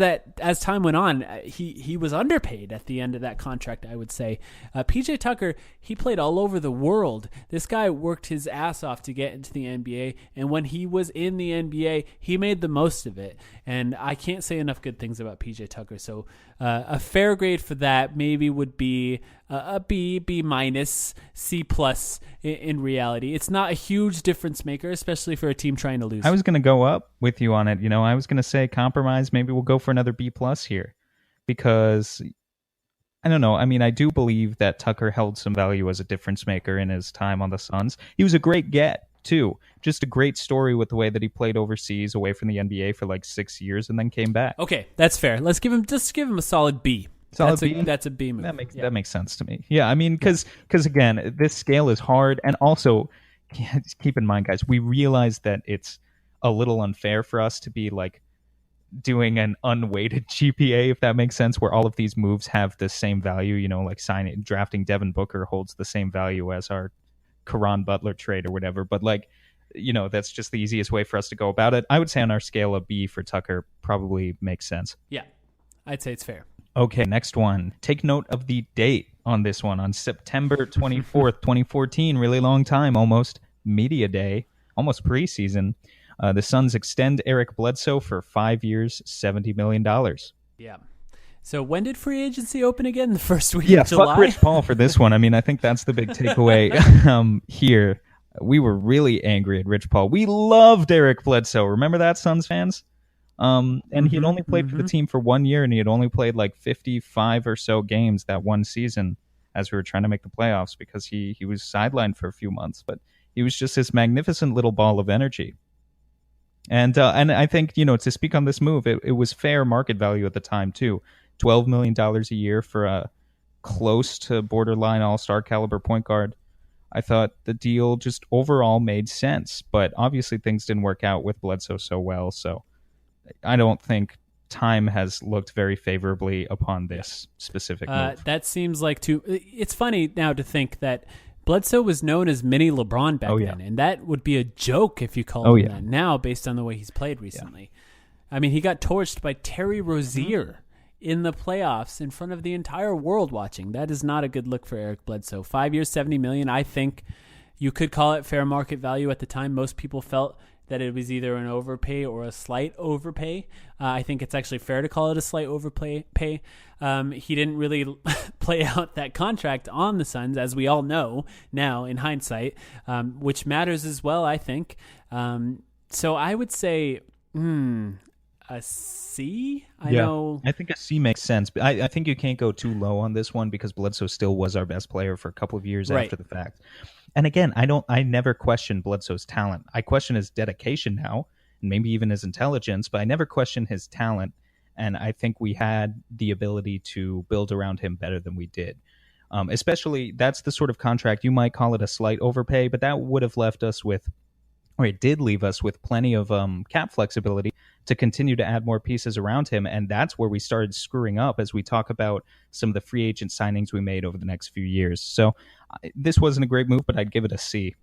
time went on, he was underpaid at the end of that contract, I would say. PJ Tucker, he played all over the world. This guy worked his ass off to get into the NBA, and when he was in the NBA, he made the most of it. And I can't say enough good things about PJ Tucker. So a fair grade for that maybe would be a B minus, C plus in reality. It's not a huge difference maker, especially for a team trying to lose. I was going to go up with you on it. I was going to say compromise. Maybe we'll go for another B plus here because I don't know. I mean, I do believe that Tucker held some value as a difference maker in his time on the Suns. He was a great get too. Just a great story with the way that he played overseas, away from the NBA for like 6 years, and then came back. Okay, that's fair. Let's give him a solid B. Solid B? That's a B move. That makes sense to me. Yeah, I mean, because again, this scale is hard, and also keep in mind, guys, we realize that it's a little unfair for us to be like doing an unweighted GPA, if that makes sense, where all of these moves have the same value. You know, like drafting Devin Booker holds the same value as our Caron Butler trade or whatever. But like, you know, that's just the easiest way for us to go about it. I would say on our scale, a B for Tucker probably makes sense. Yeah, I'd say it's fair. Okay, next one. Take note of the date on this one. On September 24th, 2014, really long time, almost media day, almost preseason. The Suns extend Eric Bledsoe for 5 years, $70 million. Yeah. So when did free agency open again? The first week of July? Fuck Rich Paul for this one. I mean, I think that's the big takeaway here. We were really angry at Rich Paul. We loved Eric Bledsoe. Remember that, Suns fans? And he had only played for the team for 1 year, and he had only played like 55 or so games that one season as we were trying to make the playoffs because he was sidelined for a few months. But he was just this magnificent little ball of energy. And I think, you know, to speak on this move, it was fair market value at the time, too. $12 million a year for a close to borderline all-star caliber point guard. I thought the deal just overall made sense. But obviously things didn't work out with Bledsoe so well, so I don't think time has looked very favorably upon this specific move. That seems like it's funny now to think that Bledsoe was known as mini LeBron back then, and that would be a joke if you called him that now based on the way he's played recently. Yeah. I mean, he got torched by Terry Rozier in the playoffs in front of the entire world watching. That is not a good look for Eric Bledsoe. 5 years, $70 million. I think you could call it fair market value at the time. Most people felt that it was either an overpay or a slight overpay. I think it's actually fair to call it a slight overpay. He didn't really play out that contract on the Suns, as we all know now in hindsight, which matters as well, I think. So I would say a C? I think a C makes sense. But I think you can't go too low on this one because Bledsoe still was our best player for a couple of years after the fact. And again, I never question Bledsoe's talent. I question his dedication now, and maybe even his intelligence, but I never question his talent. And I think we had the ability to build around him better than we did. Especially, that's the sort of contract, you might call it a slight overpay, but that would have left us with, or it did leave us with plenty of cap flexibility to continue to add more pieces around him. And that's where we started screwing up as we talk about some of the free agent signings we made over the next few years. So this wasn't a great move, but I'd give it a C.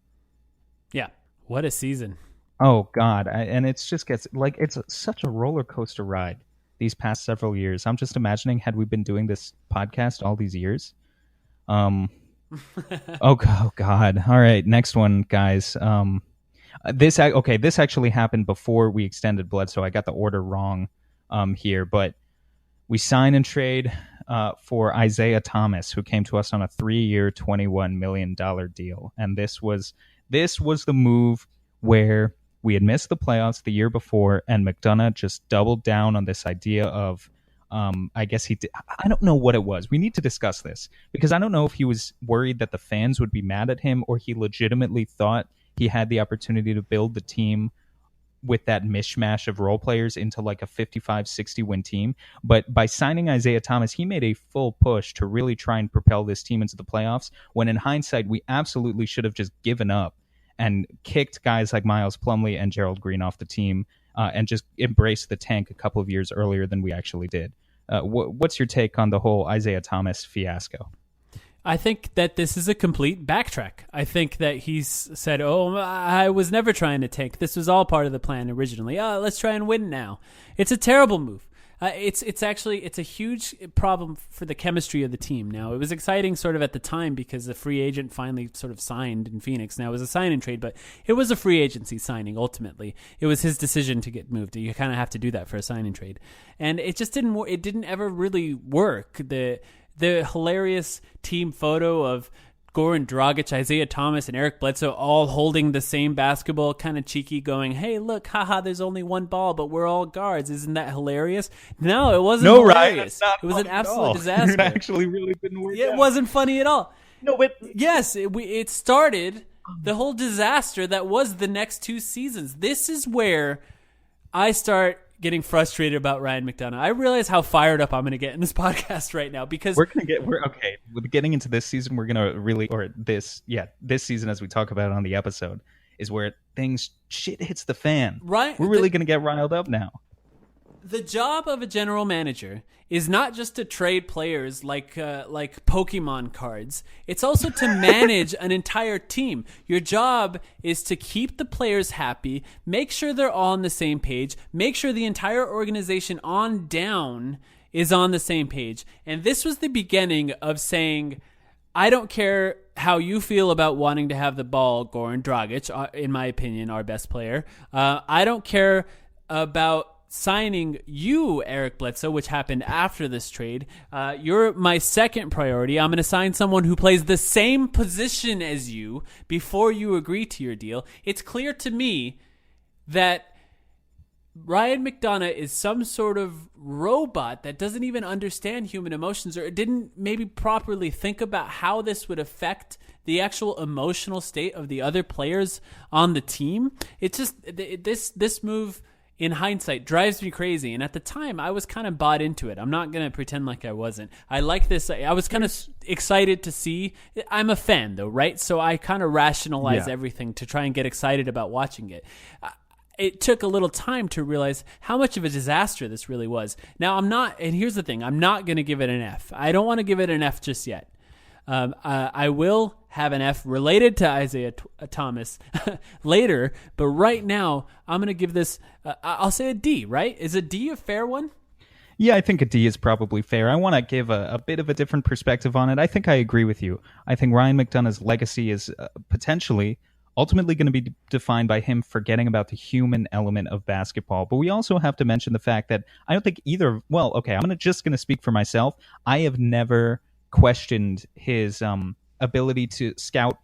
Yeah. What a season. Oh, God. And it just gets like, it's such a roller coaster ride these past several years. I'm just imagining, had we been doing this podcast all these years? Oh, God. All right. Next one, guys. This actually happened before we extended Bledsoe. I got the order wrong here, but we sign and trade for Isaiah Thomas, who came to us on a 3-year, $21 million deal. And this was the move where we had missed the playoffs the year before, and McDonough just doubled down on this idea of, I guess he did. I don't know what it was. We need to discuss this because I don't know if he was worried that the fans would be mad at him or he legitimately thought he had the opportunity to build the team with that mishmash of role players into like a 55-60 win team. But by signing Isaiah Thomas, he made a full push to really try and propel this team into the playoffs, when in hindsight, we absolutely should have just given up and kicked guys like Miles Plumlee and Gerald Green off the team and just embraced the tank a couple of years earlier than we actually did. What's your take on the whole Isaiah Thomas fiasco? I think that this is a complete backtrack. I think that he's said, I was never trying to tank. This was all part of the plan originally. Let's try and win now. It's a terrible move. It's a huge problem for the chemistry of the team. Now, it was exciting sort of at the time because the free agent finally sort of signed in Phoenix. Now, it was a sign and trade, but it was a free agency signing ultimately. It was his decision to get moved. You kind of have to do that for a sign and trade. And it just didn't ever really work. The hilarious team photo of Goran Dragic, Isaiah Thomas, and Eric Bledsoe all holding the same basketball, kind of cheeky, going, "Hey, look, haha, there's only one ball, but we're all guards. Isn't that hilarious?" No, it wasn't hilarious. It was an absolute disaster. It actually really didn't work out. It wasn't funny at all. No, but yes, it started the whole disaster that was the next 2 seasons. This is where I start getting frustrated about Ryan McDonough. I realize how fired up I'm going to get in this podcast right now because we're okay. With getting into this season, we're going to really, or this season as we talk about it on the episode is where shit hits the fan. Right, we're really going to get riled up now. The job of a general manager is not just to trade players like Pokemon cards. It's also to manage an entire team. Your job is to keep the players happy, make sure they're all on the same page, make sure the entire organization on down is on the same page. And this was the beginning of saying, I don't care how you feel about wanting to have the ball, Goran Dragic, in my opinion, our best player. I don't care about signing you, Eric Bledsoe, which happened after this trade. You're my second priority. I'm going to sign someone who plays the same position as you before you agree to your deal. It's clear to me that Ryan McDonough is some sort of robot that doesn't even understand human emotions or didn't maybe properly think about how this would affect the actual emotional state of the other players on the team. It's just this move in hindsight drives me crazy. And at the time, I was kind of bought into it. I'm not going to pretend like I wasn't. I like this. I was kind of excited to see. I'm a fan, though, right? So I kind of rationalize everything to try and get excited about watching it. It took a little time to realize how much of a disaster this really was. Now, I'm not, and here's the thing, I'm not going to give it an F. I don't want to give it an F just yet. I will have an F related to Isaiah Thomas later, but right now I'm going to give this, I'll say a D, right? Is a D a fair one? Yeah, I think a D is probably fair. I want to give a bit of a different perspective on it. I think I agree with you. I think Ryan McDonough's legacy is potentially ultimately going to be defined by him forgetting about the human element of basketball. But we also have to mention the fact that I don't think either, well, okay, I'm just going to speak for myself. I have never questioned his ability to scout,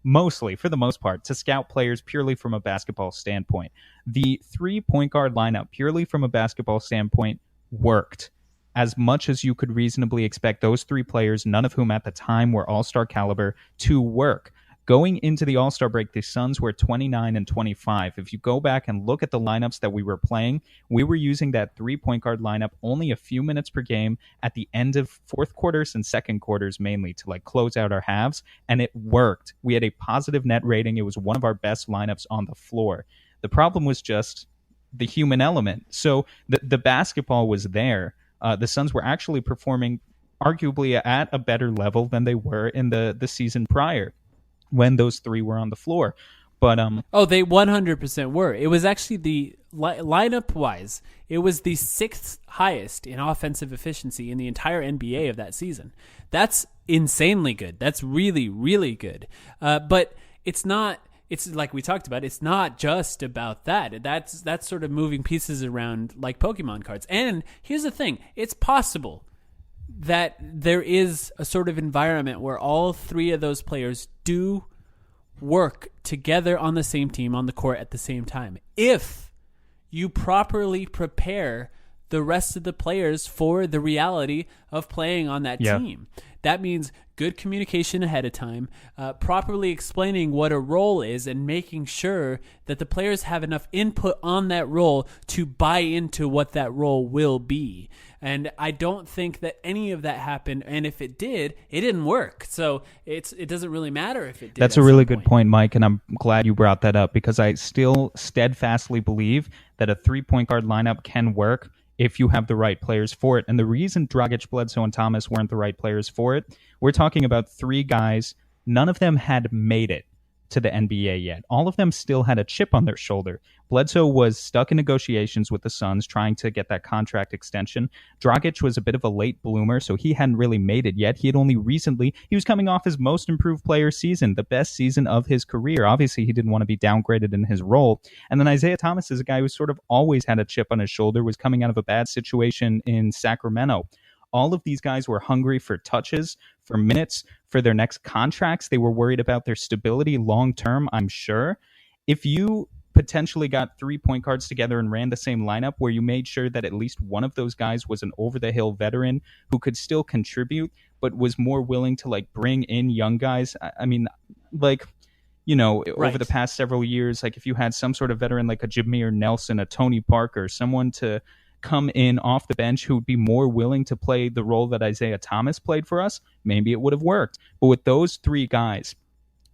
mostly, for the most part, to scout players purely from a basketball standpoint. The 3-point guard lineup, purely from a basketball standpoint, worked as much as you could reasonably expect those 3 players, none of whom at the time were all-star caliber, to work. Going into the All-Star break, the Suns were 29 and 25. If you go back and look at the lineups that we were playing, we were using that 3-point guard lineup only a few minutes per game at the end of fourth quarters and second quarters mainly to close out our halves, and it worked. We had a positive net rating. It was one of our best lineups on the floor. The problem was just the human element. So the basketball was there. The Suns were actually performing arguably at a better level than they were in the season prior, when those 3 were on the floor. But they 100% were. It was actually the lineup-wise, it was the 6th highest in offensive efficiency in the entire NBA of that season. That's insanely good. That's really, really good. But it's not. It's like we talked about. It's not just about that. That's sort of moving pieces around like Pokemon cards. And here's the thing: it's possible that there is a sort of environment where all 3 of those players do work together on the same team on the court at the same time. If you properly prepare the rest of the players for the reality of playing on that team. That means good communication ahead of time, properly explaining what a role is and making sure that the players have enough input on that role to buy into what that role will be. And I don't think that any of that happened. And if it did, it didn't work. So it doesn't really matter if it did. That's a really good point, Mike. And I'm glad you brought that up because I still steadfastly believe that a 3-point guard lineup can work if you have the right players for it. And the reason Dragic, Bledsoe, and Thomas weren't the right players for it, we're talking about 3 guys. None of them had made it to the NBA yet. All of them still had a chip on their shoulder. Bledsoe was stuck in negotiations with the Suns trying to get that contract extension. Dragic was a bit of a late bloomer, so he hadn't really made it yet. He was coming off his most improved player season, the best season of his career. Obviously, he didn't want to be downgraded in his role. And then Isaiah Thomas is a guy who sort of always had a chip on his shoulder, was coming out of a bad situation in Sacramento. All of these guys were hungry for touches, for minutes, for their next contracts. They were worried about their stability long term, I'm sure. If you potentially got 3-point guards together and ran the same lineup where you made sure that at least one of those guys was an over-the-hill veteran who could still contribute, but was more willing to bring in young guys, I mean, like, Right. over the past several years, like if you had some sort of veteran like a Jameer Nelson, a Tony Parker, someone to come in off the bench who would be more willing to play the role that Isaiah Thomas played for us, maybe it would have worked. But with those three guys,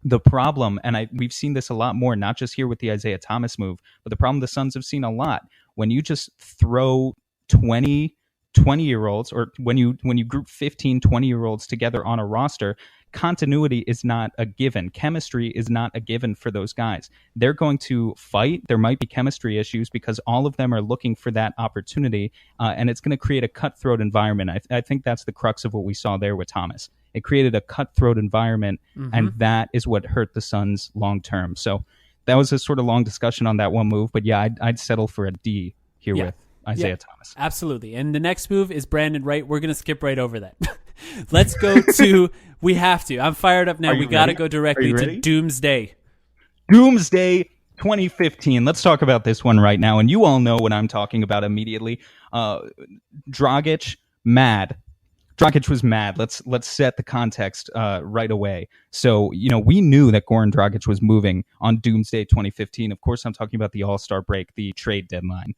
the problem, and we've seen this a lot more, not just here with the Isaiah Thomas move, but the problem the Suns have seen a lot, when you just throw 20-year-olds, or when you group 15 20-year-olds together on a roster, continuity is not a given. Chemistry is not a given for those guys. They're going to fight. There might be chemistry issues because all of them are looking for that opportunity, and it's going to create a cutthroat environment. I think that's the crux of what we saw there with Thomas. It created a cutthroat environment, and that is what hurt the Suns long term. So that was a sort of long discussion on that one move, but yeah, I'd settle for a D here with Isaiah Thomas. Absolutely. And the next move is Brandon Wright. We're going to skip right over that. Let's go to, we have to. I'm fired up now. We got to go directly to Doomsday. Doomsday 2015. Let's talk about this one right now. And you all know what I'm talking about immediately. Dragic, mad. Dragic was mad. Let's set the context right away. So, we knew that Goran Dragic was moving on Doomsday 2015. Of course, I'm talking about the All-Star break, the trade deadline.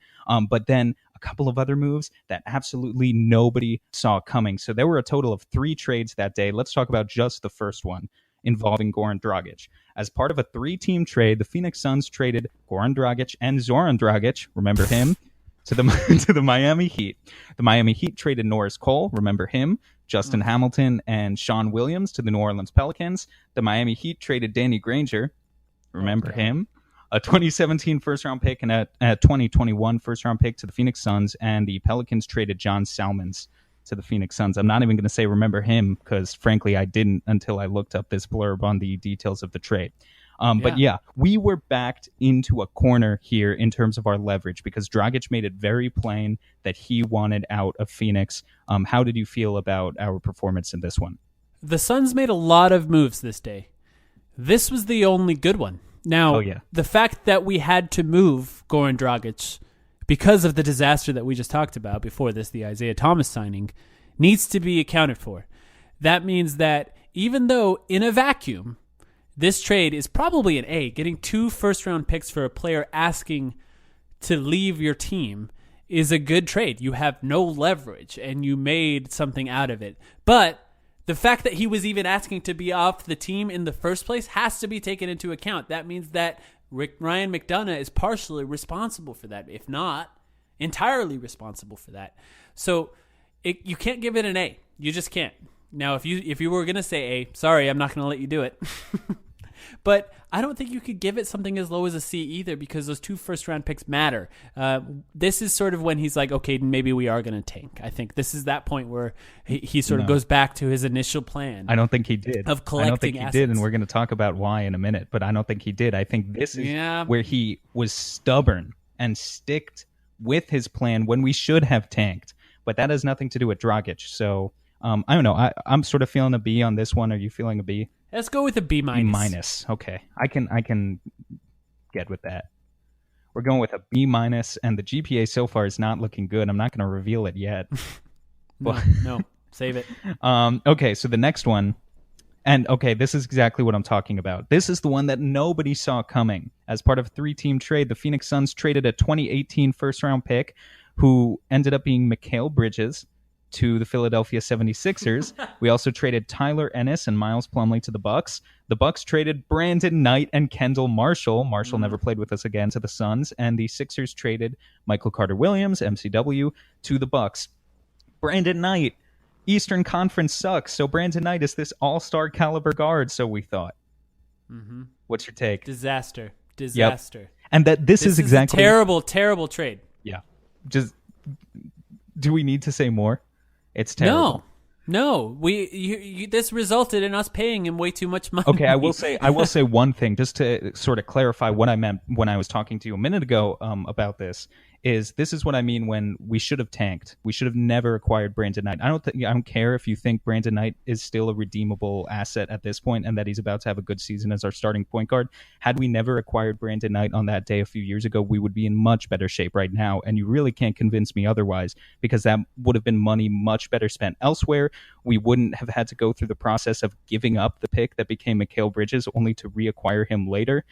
But then a couple of other moves that absolutely nobody saw coming. So there were a total of 3 trades that day. Let's talk about just the first one involving Goran Dragic. As part of a 3-team trade, the Phoenix Suns traded Goran Dragic and Zoran Dragic, remember him, to the Miami Heat. The Miami Heat traded Norris Cole, remember him, Justin Hamilton, and Sean Williams to the New Orleans Pelicans. The Miami Heat traded Danny Granger, remember him, a 2017 first-round pick and a 2021 first-round pick to the Phoenix Suns, and the Pelicans traded John Salmons to the Phoenix Suns. I'm not even going to say remember him because, frankly, I didn't until I looked up this blurb on the details of the trade. But yeah, we were backed into a corner here in terms of our leverage because Dragic made it very plain that he wanted out of Phoenix. How did you feel about our performance in this one? The Suns made a lot of moves this day. This was the only good one. Now, the fact that we had to move Goran Dragic because of the disaster that we just talked about before this, the Isaiah Thomas signing, needs to be accounted for. That means that even though in a vacuum, this trade is probably an A, getting 2 first-round picks for a player asking to leave your team is a good trade. You have no leverage, and you made something out of it. But the fact that he was even asking to be off the team in the first place has to be taken into account. That means that Ryan McDonough is partially responsible for that, if not entirely responsible for that. So you can't give it an A. You just can't. Now, if you were going to say A, sorry, I'm not going to let you do it. But I don't think you could give it something as low as a C either because those 2 first-round picks matter. This is sort of when he's like, okay, maybe we are going to tank. I think this is that point where he sort of goes back to his initial plan. I don't think he did. Of collecting I don't think assets. He did, and we're going to talk about why in a minute, but I don't think he did. I think this is where he was stubborn and sticked with his plan when we should have tanked. But that has nothing to do with Dragic. So I don't know. I'm sort of feeling a B on this one. Are you feeling a B? Let's go with a B minus. B minus. Okay, I can get with that. We're going with a B minus, and the GPA so far is not looking good. I'm not going to reveal it yet. No, save it. Okay, so the next one, and okay, this is exactly what I'm talking about. This is the one that nobody saw coming. As part of a 3-team trade, the Phoenix Suns traded a 2018 first-round pick, who ended up being Mikal Bridges, to the Philadelphia 76ers. We also traded Tyler Ennis and Miles Plumlee to the Bucks. The Bucks traded Brandon Knight and Kendall Marshall. Marshall never played with us again, to the Suns. And the Sixers traded Michael Carter-Williams, MCW, to the Bucks. Brandon Knight, Eastern Conference sucks, so Brandon Knight is this all-star caliber guard, so we thought. Mm-hmm. What's your take? Disaster. Yep. And that this is exactly... a terrible, terrible trade. Yeah. Just... Do we need to say more? It's terrible. No. This resulted in us paying him way too much money. Okay, I will say one thing just to sort of clarify what I meant when I was talking to you a minute ago about this is this is what I mean when we should have tanked. We should have never acquired Brandon Knight. I don't care if you think Brandon Knight is still a redeemable asset at this point and that he's about to have a good season as our starting point guard. Had we never acquired Brandon Knight on that day a few years ago, we would be in much better shape right now. And you really can't convince me otherwise, because that would have been money much better spent elsewhere. We wouldn't have had to go through the process of giving up the pick that became Mikal Bridges only to reacquire him later.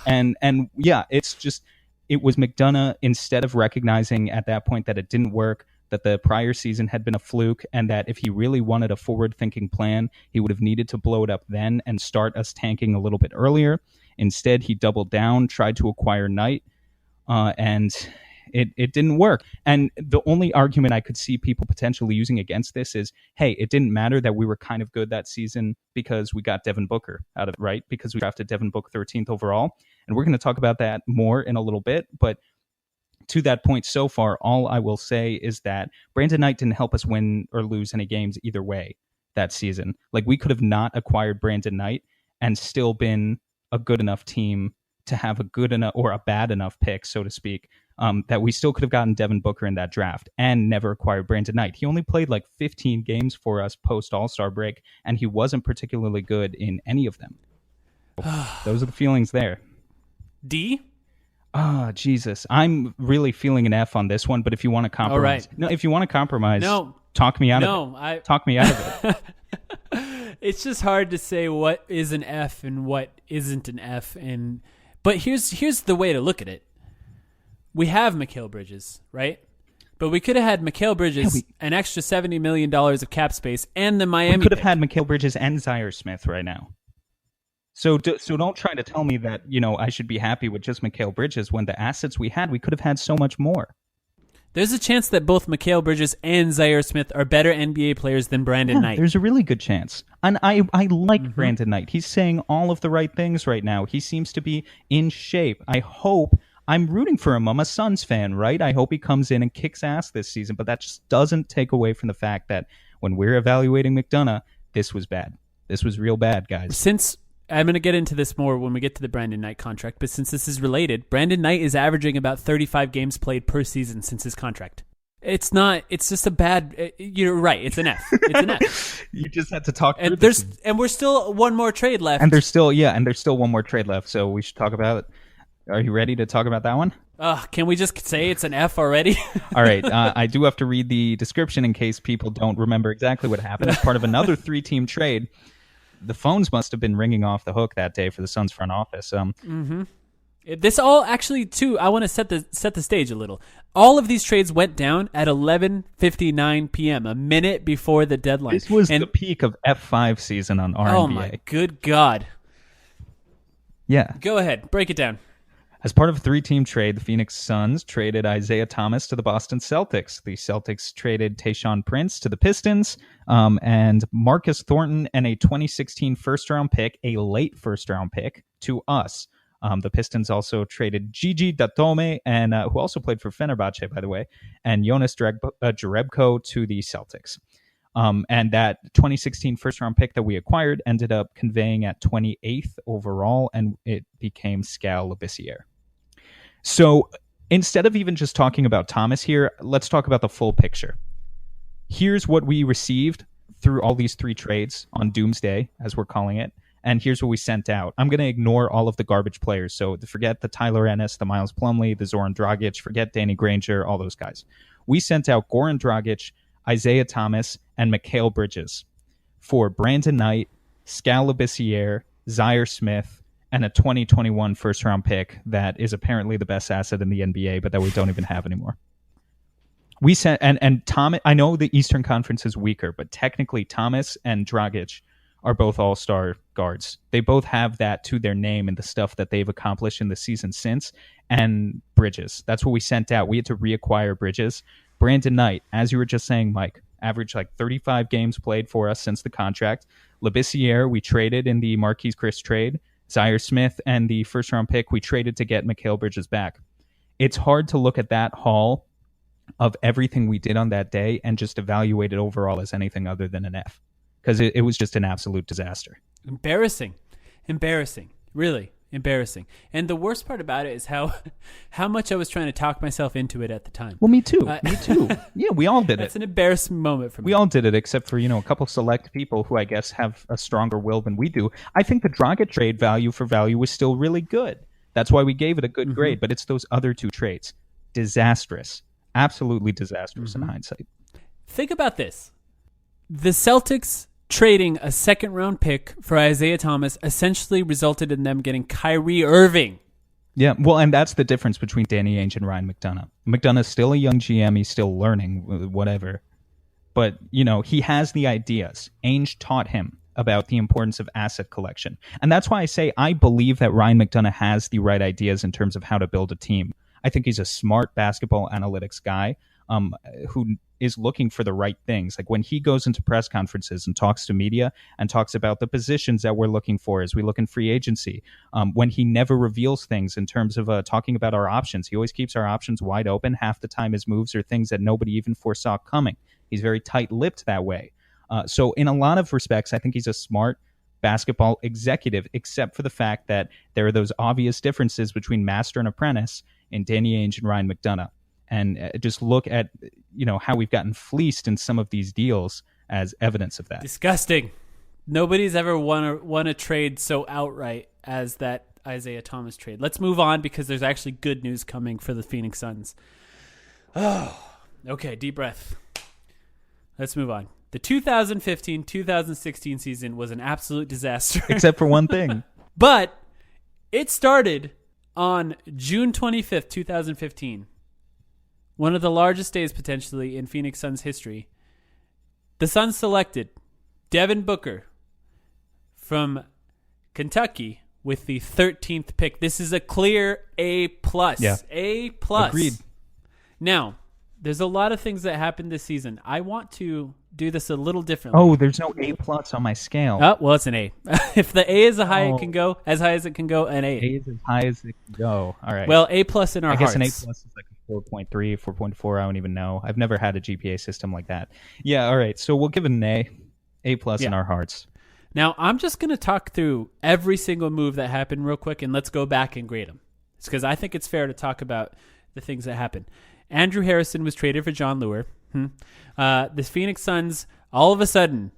And yeah, it's just, it was McDonough, instead of recognizing at that point that it didn't work, that the prior season had been a fluke, and that if he really wanted a forward-thinking plan, he would have needed to blow it up then and start us tanking a little bit earlier. Instead, he doubled down, tried to acquire Knight, and it didn't work. And the only argument I could see people potentially using against this is, hey, it didn't matter that we were kind of good that season because we got Devin Booker out of it, right? Because we drafted Devin Booker 13th overall. And we're going to talk about that more in a little bit. But to that point so far, all I will say is that Brandon Knight didn't help us win or lose any games either way that season. Like, we could have not acquired Brandon Knight and still been a good enough team to have a good enough or a bad enough pick, so to speak, that we still could have gotten Devin Booker in that draft and never acquired Brandon Knight. He only played like 15 games for us post All-Star break, and he wasn't particularly good in any of them. Those are the feelings there. D? Jesus. I'm really feeling an F on this one, but if you want to compromise. All right. No, if you want to compromise, No. talk me out of it. Talk me out of it. It's just hard to say what is an F and what isn't an F. But here's the way to look at it. We have Mikal Bridges, right? But we could have had Mikal Bridges, an extra $70 million of cap space, and the Miami We could have pick. had Mikal Bridges and Zaire Smith right now. So don't try to tell me that, I should be happy with just Mikal Bridges when the assets we could have had so much more. There's a chance that both Mikal Bridges and Zaire Smith are better NBA players than Brandon Knight. There's a really good chance. And I like Brandon Knight. He's saying all of the right things right now. He seems to be in shape. I'm rooting for him. I'm a Suns fan, right? I hope he comes in and kicks ass this season, but that just doesn't take away from the fact that when we're evaluating McDonough, this was bad. This was real bad, guys. Since I'm going to get into this more when we get to the Brandon Knight contract, but since this is related, Brandon Knight is averaging about 35 games played per season since his contract. It's just a bad, you're right, it's an F. It's an F. You just had to talk and through we're still one more trade left. And there's still one more trade left, so we should talk about it. Are you ready to talk about that one? Can we just say it's an F already? All right. I do have to read the description in case people don't remember exactly what happened. As part of another 3-team trade, the phones must have been ringing off the hook that day for the Suns front office. This all actually, too, I want to set the stage a little. All of these trades went down at 11:59 p.m., a minute before the deadline. This was the peak of F5 season on our Oh, NBA. my good God. Yeah. Go ahead. Break it down. As part of a 3-team trade, the Phoenix Suns traded Isaiah Thomas to the Boston Celtics. The Celtics traded Tayshaun Prince to the Pistons, and Marcus Thornton and a 2016 first-round pick, a late first-round pick, to us. The Pistons also traded Gigi Datome, and who also played for Fenerbahce, by the way, and Jonas Jerebko to the Celtics. And that 2016 first-round pick that we acquired ended up conveying at 28th overall, and it became Skal Labissiere. So instead of even just talking about Thomas here, let's talk about the full picture. Here's what we received through all these 3 trades on Doomsday, as we're calling it, and here's what we sent out. I'm going to ignore all of the garbage players, so forget the Tyler Ennis, the Miles Plumlee, the Zoran Dragic, forget Danny Granger, all those guys. We sent out Goran Dragic, Isaiah Thomas, and Mikal Bridges for Brandon Knight, Skal Labissiere, Zaire Smith, and a 2021 first-round pick that is apparently the best asset in the NBA, but that we don't even have anymore. We sent and Thomas. I know the Eastern Conference is weaker, but technically Thomas and Dragic are both all-star guards. They both have that to their name and the stuff that they've accomplished in the season since. And Bridges, that's what we sent out. We had to reacquire Bridges. Brandon Knight, as you were just saying, Mike, averaged like 35 games played for us since the contract. Labissiere, we traded in the Marquise Chris trade. Zaire Smith and the first-round pick we traded to get Mikal Bridges back. It's hard to look at that haul of everything we did on that day and just evaluate it overall as anything other than an F, because it was just an absolute disaster. Embarrassing. Really. Embarrassing. And the worst part about it is how much I was trying to talk myself into it at the time. Well, me too. Me too. Yeah, we all did That's it. an embarrassing moment for me. We all did it, except for, a couple select people who I guess have a stronger will than we do. I think the Dragic trade value for value was still really good. That's why we gave it a good grade, but it's those other two trades. Disastrous. Absolutely disastrous in hindsight. Think about this. The Celtics trading a second-round pick for Isaiah Thomas essentially resulted in them getting Kyrie Irving. Yeah, well, and that's the difference between Danny Ainge and Ryan McDonough. McDonough's still a young GM. He's still learning, whatever. But, he has the ideas. Ainge taught him about the importance of asset collection. And that's why I say I believe that Ryan McDonough has the right ideas in terms of how to build a team. I think he's a smart basketball analytics guy who is looking for the right things. Like when he goes into press conferences and talks to media and talks about the positions that we're looking for as we look in free agency, when he never reveals things in terms of talking about our options, he always keeps our options wide open. Half the time his moves are things that nobody even foresaw coming. He's very tight-lipped that way. So in a lot of respects, I think he's a smart basketball executive, except for the fact that there are those obvious differences between master and apprentice in Danny Ainge and Ryan McDonough. And just look at, how we've gotten fleeced in some of these deals as evidence of that. Disgusting. Nobody's ever won a trade so outright as that Isaiah Thomas trade. Let's move on because there's actually good news coming for the Phoenix Suns. Oh, okay, deep breath. Let's move on. The 2015-2016 season was an absolute disaster. Except for one thing. But it started on June 25th, 2015. One of the largest days potentially in Phoenix Suns history. The Suns selected Devin Booker from Kentucky with the 13th pick. This is a clear A+. Yeah. A+. Agreed. Now, there's a lot of things that happened this season. I want to do this a little differently. Oh, there's no A+ on my scale. Oh, well, it's an A. If the A is as high as it can go, an A. A is as high as it can go. All right. Well, A+ in our I guess hearts. an A+ is like a 4.3, 4.4. I don't even know. I've never had a GPA system like that. Yeah, all right. So we'll give it an A. A+ in our hearts. Now, I'm just going to talk through every single move that happened real quick, and let's go back and grade them. It's because I think it's fair to talk about the things that happened. Andrew Harrison was traded for John Leuer. The Phoenix Suns, all of a sudden,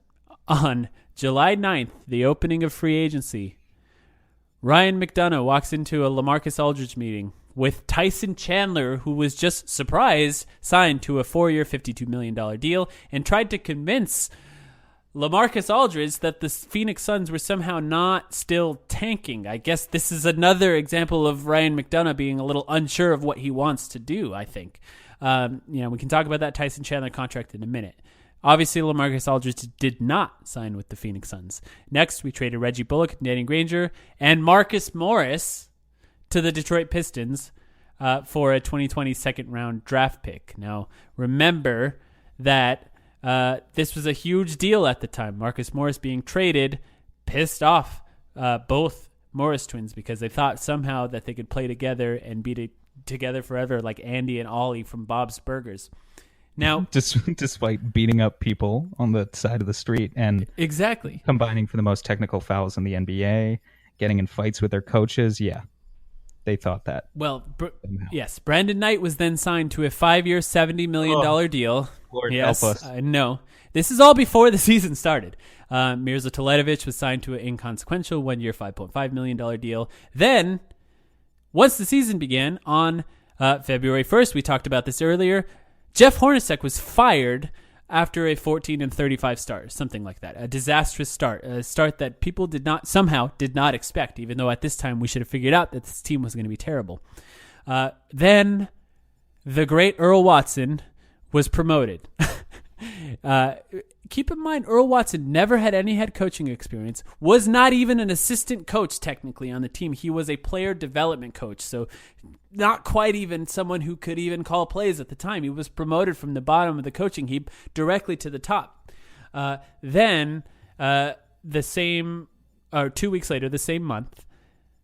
on July 9th, the opening of free agency, Ryan McDonough walks into a LaMarcus Aldridge meeting with Tyson Chandler, who was just surprised, signed to a 4-year, $52 million deal, and tried to convince LaMarcus Aldridge that the Phoenix Suns were somehow not still tanking. I guess this is another example of Ryan McDonough being a little unsure of what he wants to do, I think. We can talk about that Tyson Chandler contract in a minute. Obviously, LaMarcus Aldridge did not sign with the Phoenix Suns. Next, we traded Reggie Bullock, Danny Granger, and Marcus Morris to the Detroit Pistons for a 2020 second-round draft pick. Now, remember that this was a huge deal at the time. Marcus Morris being traded pissed off both Morris twins because they thought somehow that they could play together and be together forever like Andy and Ollie from Bob's Burgers. Now, despite beating up people on the side of the street and exactly combining for the most technical fouls in the NBA, getting in fights with their coaches, they thought that. Well, yes, Brandon Knight was then signed to a 5-year, $70 million deal. Lord yes, help us. I know. This is all before the season started. Mirza Teletovic was signed to an inconsequential 1-year, $5.5 million deal. Then, once the season began on February 1st, we talked about this earlier, Jeff Hornacek was fired after a 14-35 start, something like that. A disastrous start, a start that people did not expect, even though at this time we should have figured out that this team was going to be terrible. Then the great Earl Watson was promoted. Keep in mind, Earl Watson never had any head coaching experience, was not even an assistant coach technically on the team. He was a player development coach, so not quite even someone who could even call plays at the time. He was promoted from the bottom of the coaching heap directly to the top. Then, 2 weeks later, the same month,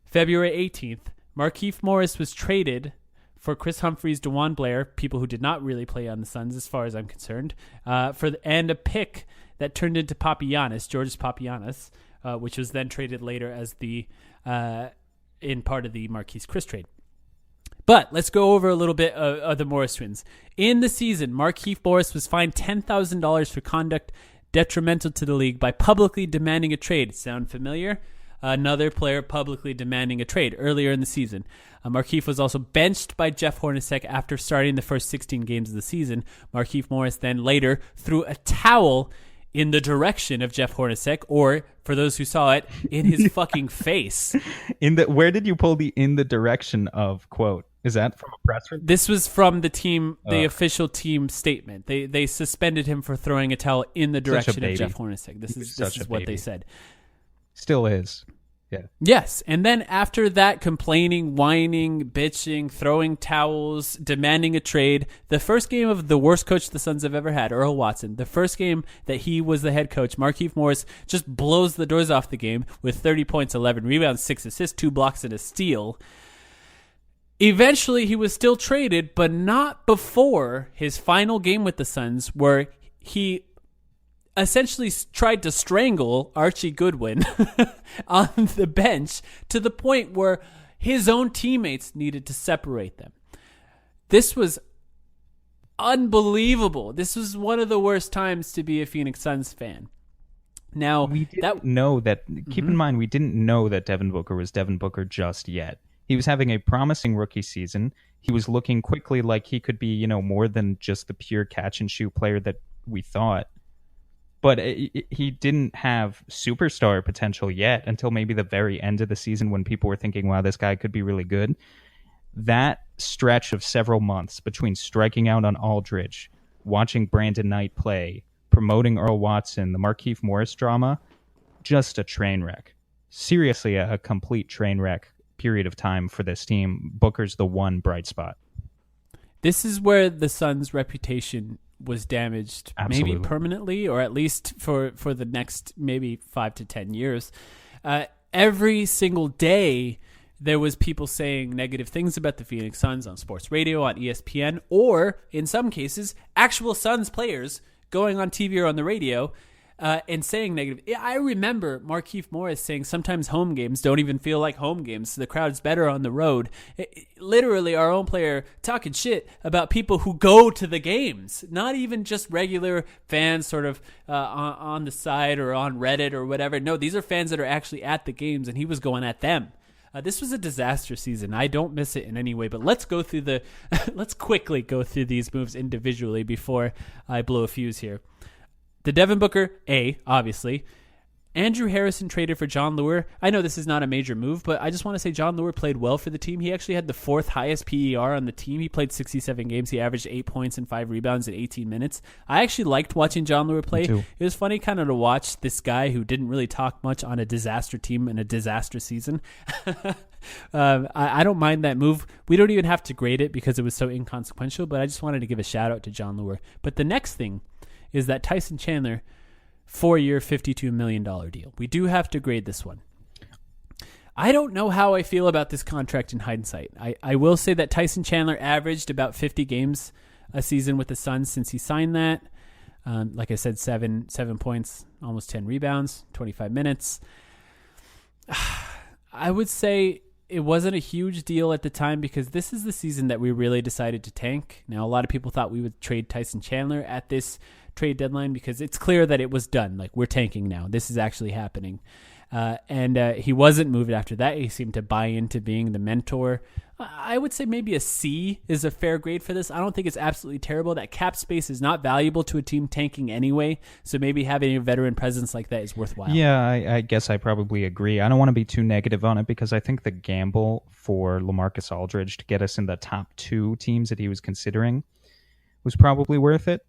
February 18th, Markieff Morris was traded for Chris Humphries, DeJuan Blair, people who did not really play on the Suns as far as I'm concerned, and a pick that turned into Papagiannis, Georges Papagiannis, which was then traded later as the in part of the Marquise Chris trade. But let's go over a little bit of the Morris twins. In the season, Markieff Morris was fined $10,000 for conduct detrimental to the league by publicly demanding a trade. Sound familiar? Another player publicly demanding a trade earlier in the season. Markieff was also benched by Jeff Hornacek after starting the first 16 games of the season. Markieff Morris then later threw a towel in the direction of Jeff Hornacek, or for those who saw it, in his fucking face. Where did you pull the "in the direction of" quote? Is that from a press release? This was from the team, the official team statement. They suspended him for throwing a towel in the direction of Jeff Hornacek. This is what they said. Still is. Yeah. Yes. And then after that, complaining, whining, bitching, throwing towels, demanding a trade, the first game of the worst coach the Suns have ever had, Earl Watson, the first game that he was the head coach, Markieff Morris just blows the doors off the game with 30 points, 11 rebounds, 6 assists, 2 blocks, and a steal. Eventually, he was still traded, but not before his final game with the Suns, where he essentially tried to strangle Archie Goodwin on the bench to the point where his own teammates needed to separate them. This was unbelievable. This was one of the worst times to be a Phoenix Suns fan. Now, we didn't know that. Keep in mind, we didn't know that Devin Booker was Devin Booker just yet. He was having a promising rookie season. He was looking quickly like he could be, more than just the pure catch and shoot player that we thought. But he didn't have superstar potential yet until maybe the very end of the season when people were thinking, wow, this guy could be really good. That stretch of several months between striking out on Aldridge, watching Brandon Knight play, promoting Earl Watson, the Markieff Morris drama, just a train wreck. Seriously, a complete train wreck period of time for this team. Booker's the one bright spot. This is where the Suns' reputation was damaged. Absolutely. Maybe permanently, or at least for the next maybe 5 to 10 years. Every single day, there was people saying negative things about the Phoenix Suns on sports radio, on ESPN, or in some cases, actual Suns players going on TV or on the radio and saying negative. I remember Markieff Morris saying sometimes home games don't even feel like home games. The crowd's better on the road. Literally, our own player talking shit about people who go to the games, not even just regular fans sort of on the side or on Reddit or whatever. No, these are fans that are actually at the games, and he was going at them. This was a disaster season. I don't miss it in any way, but let's go through let's quickly go through these moves individually before I blow a fuse here. The Devin Booker, obviously. Andrew Harrison traded for John Lure. I know this is not a major move, but I just want to say John Lure played well for the team. He actually had the 4th highest PER on the team. He played 67 games. He averaged 8 points and 5 rebounds in 18 minutes. I actually liked watching John Lure play. It was funny kind of to watch this guy who didn't really talk much on a disaster team in a disaster season. I don't mind that move. We don't even have to grade it because it was so inconsequential, but I just wanted to give a shout out to John Lure. But the next thing is that Tyson Chandler 4-year, $52 million deal. We do have to grade this one. I don't know how I feel about this contract in hindsight. I will say that Tyson Chandler averaged about 50 games a season with the Suns since he signed that. Like I said, 7 points, almost 10 rebounds, 25 minutes. I would say it wasn't a huge deal at the time because this is the season that we really decided to tank. Now, a lot of people thought we would trade Tyson Chandler at this trade deadline because it's clear that it was done. Like, we're tanking now. This is actually happening. And he wasn't moved after that. He seemed to buy into being the mentor. I would say maybe a C is a fair grade for this. I don't think it's absolutely terrible. That cap space is not valuable to a team tanking anyway, so maybe having a veteran presence like that is worthwhile. Yeah, I guess I probably agree. I don't want to be too negative on it because I think the gamble for LaMarcus Aldridge to get us in the top 2 teams that he was considering was probably worth it.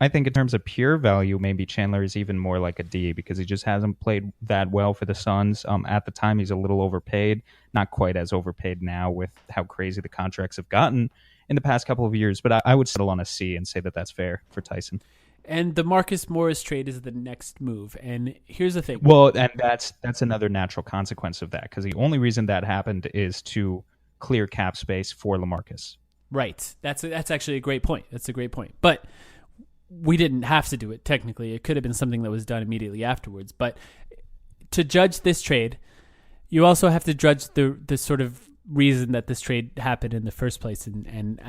I think in terms of pure value, maybe Chandler is even more like a D because he just hasn't played that well for the Suns. At the time, he's a little overpaid. Not quite as overpaid now with how crazy the contracts have gotten in the past couple of years. But I would settle on a C and say that that's fair for Tyson. And the Marcus Morris trade is the next move. And here's the thing. Well, and that's another natural consequence of that because the only reason that happened is to clear cap space for LaMarcus. Right. That's actually a great point. That's a great point. But we didn't have to do it, technically. It could have been something that was done immediately afterwards. But to judge this trade, You also have to judge the sort of reason that this trade happened in the first place, and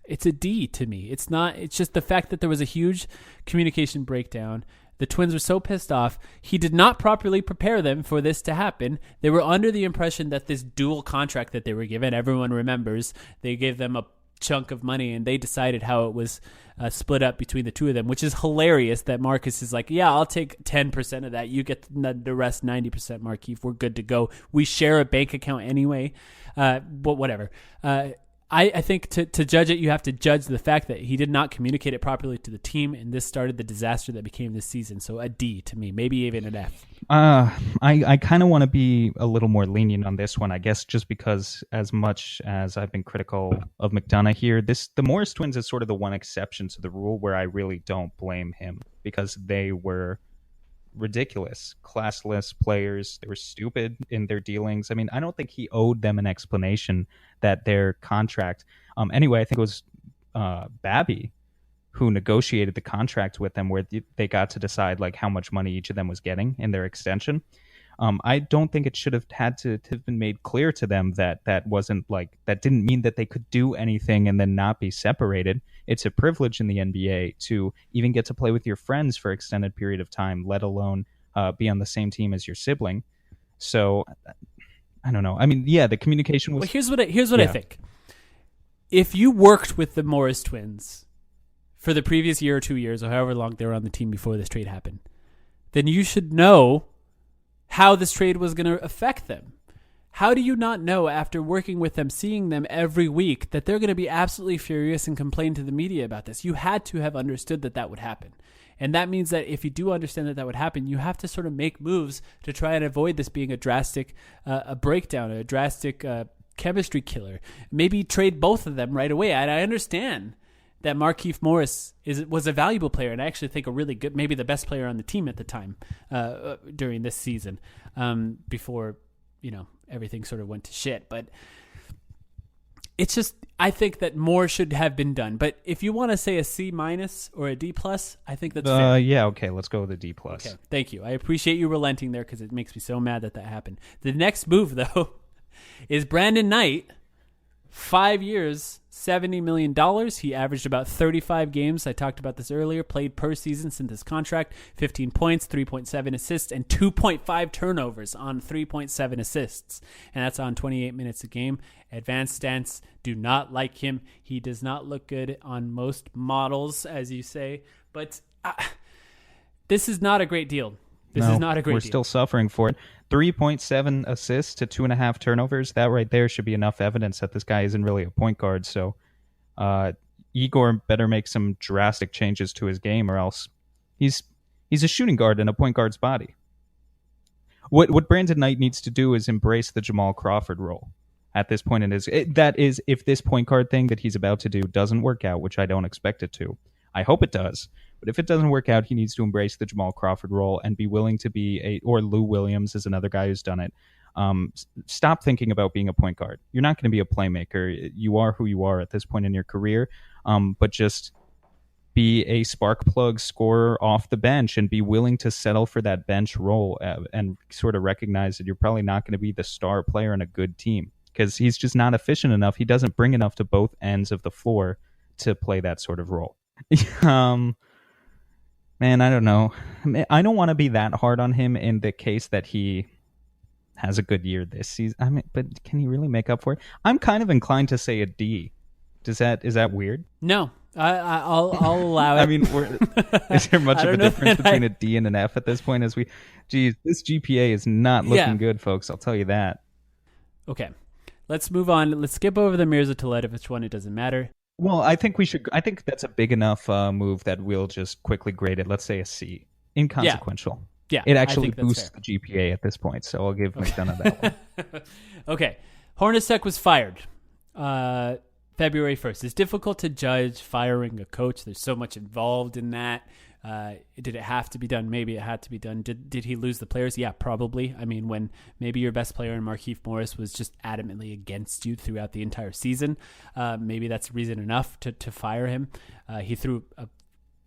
it's a D to me. It's not. It's just the fact that there was a huge communication breakdown. The Twins were so pissed off. He did not properly prepare them for this to happen. They were under the impression that this dual contract that they were given, everyone remembers, they gave them a chunk of money and they decided how it was split up between the two of them, which is hilarious that Marcus is like, yeah, I'll take 10% of that. You get the rest 90%, Markieff. We're good to go. We share a bank account anyway. But whatever. I think to judge it, you have to judge the fact that he did not communicate it properly to the team, and this started the disaster that became this season. So a D to me, maybe even an F. I kind of want to be a little more lenient on this one, I guess, just because as much as I've been critical of McDonough here, the Morris Twins is sort of the one exception to the rule where I really don't blame him, because they were ridiculous, classless players. They were stupid in their dealings. I mean, I don't think he owed them an explanation that their contract. Anyway, I think it was Babby who negotiated the contract with them, where they got to decide like how much money each of them was getting in their extension. I don't think it should have had to have been made clear to them that wasn't like, that didn't mean that they could do anything and then not be separated. It's a privilege in the NBA to even get to play with your friends for extended period of time, let alone be on the same team as your sibling. So I don't know. I mean, yeah, the communication was. Well, here's what I think. If you worked with the Morris Twins for the previous year or 2 years, or however long they were on the team before this trade happened, then you should know how this trade was going to affect them. How do you not know, after working with them, seeing them every week, that they're going to be absolutely furious and complain to the media about this? You had to have understood that would happen. And that means that if you do understand that would happen, you have to sort of make moves to try and avoid this being a drastic a breakdown, a drastic chemistry killer. Maybe trade both of them right away. I understand that Markieff Morris was a valuable player, and I actually think a really good, maybe the best player on the team at the time during this season, before everything sort of went to shit. But it's just, I think that more should have been done. But if you want to say a C- or a D+, I think that's fair. Yeah, okay, let's go with a D+. Okay, thank you. I appreciate you relenting there, because it makes me so mad that happened. The next move, though, is Brandon Knight. 5 years, $70 million. He averaged about 35 games. I talked about this earlier. Played per season since his contract. 15 points, 3.7 assists, and 2.5 turnovers on 3.7 assists. And that's on 28 minutes a game. Advanced stats do not like him. He does not look good on most models, as you say. But this is not a great deal. This is not a great deal. We're still suffering for it. 3.7 assists to 2.5 turnovers. That right there should be enough evidence that this guy isn't really a point guard. So Igor better make some drastic changes to his game, or else he's a shooting guard in a point guard's body. What Brandon Knight needs to do is embrace the Jamal Crawford role at this point in his. That is, if this point guard thing that he's about to do doesn't work out, which I don't expect it to. I hope it does. But if it doesn't work out, he needs to embrace the Jamal Crawford role and be willing to be or Lou Williams is another guy who's done it. Stop thinking about being a point guard. You're not going to be a playmaker. You are who you are at this point in your career. But just be a spark plug scorer off the bench and be willing to settle for that bench role and sort of recognize that you're probably not going to be the star player in a good team, because he's just not efficient enough. He doesn't bring enough to both ends of the floor to play that sort of role. Man, I don't know. I don't want to be that hard on him in the case that he has a good year this season. I mean, but can he really make up for it? I'm kind of inclined to say a D. Is that weird? No, I'll allow it. I mean, is there much of a difference between a D and an F at this point? Geez, this GPA is not looking good, folks. I'll tell you that. Okay, let's move on. Let's skip over the Mirza Teletovic one. It doesn't matter. Well, I think we should. I think that's a big enough move that we'll just quickly grade it. Let's say a C. Inconsequential. Yeah, it actually boosts the GPA at this point, so I'll give McDonough that one. Okay, Hornacek was fired February 1st. It's difficult to judge firing a coach. There's so much involved in that. Did it have to be done? Maybe it had to be done. Did he lose the players? Yeah, probably. I mean, when maybe your best player in Markieff Morris was just adamantly against you throughout the entire season, maybe that's reason enough to fire him. He threw a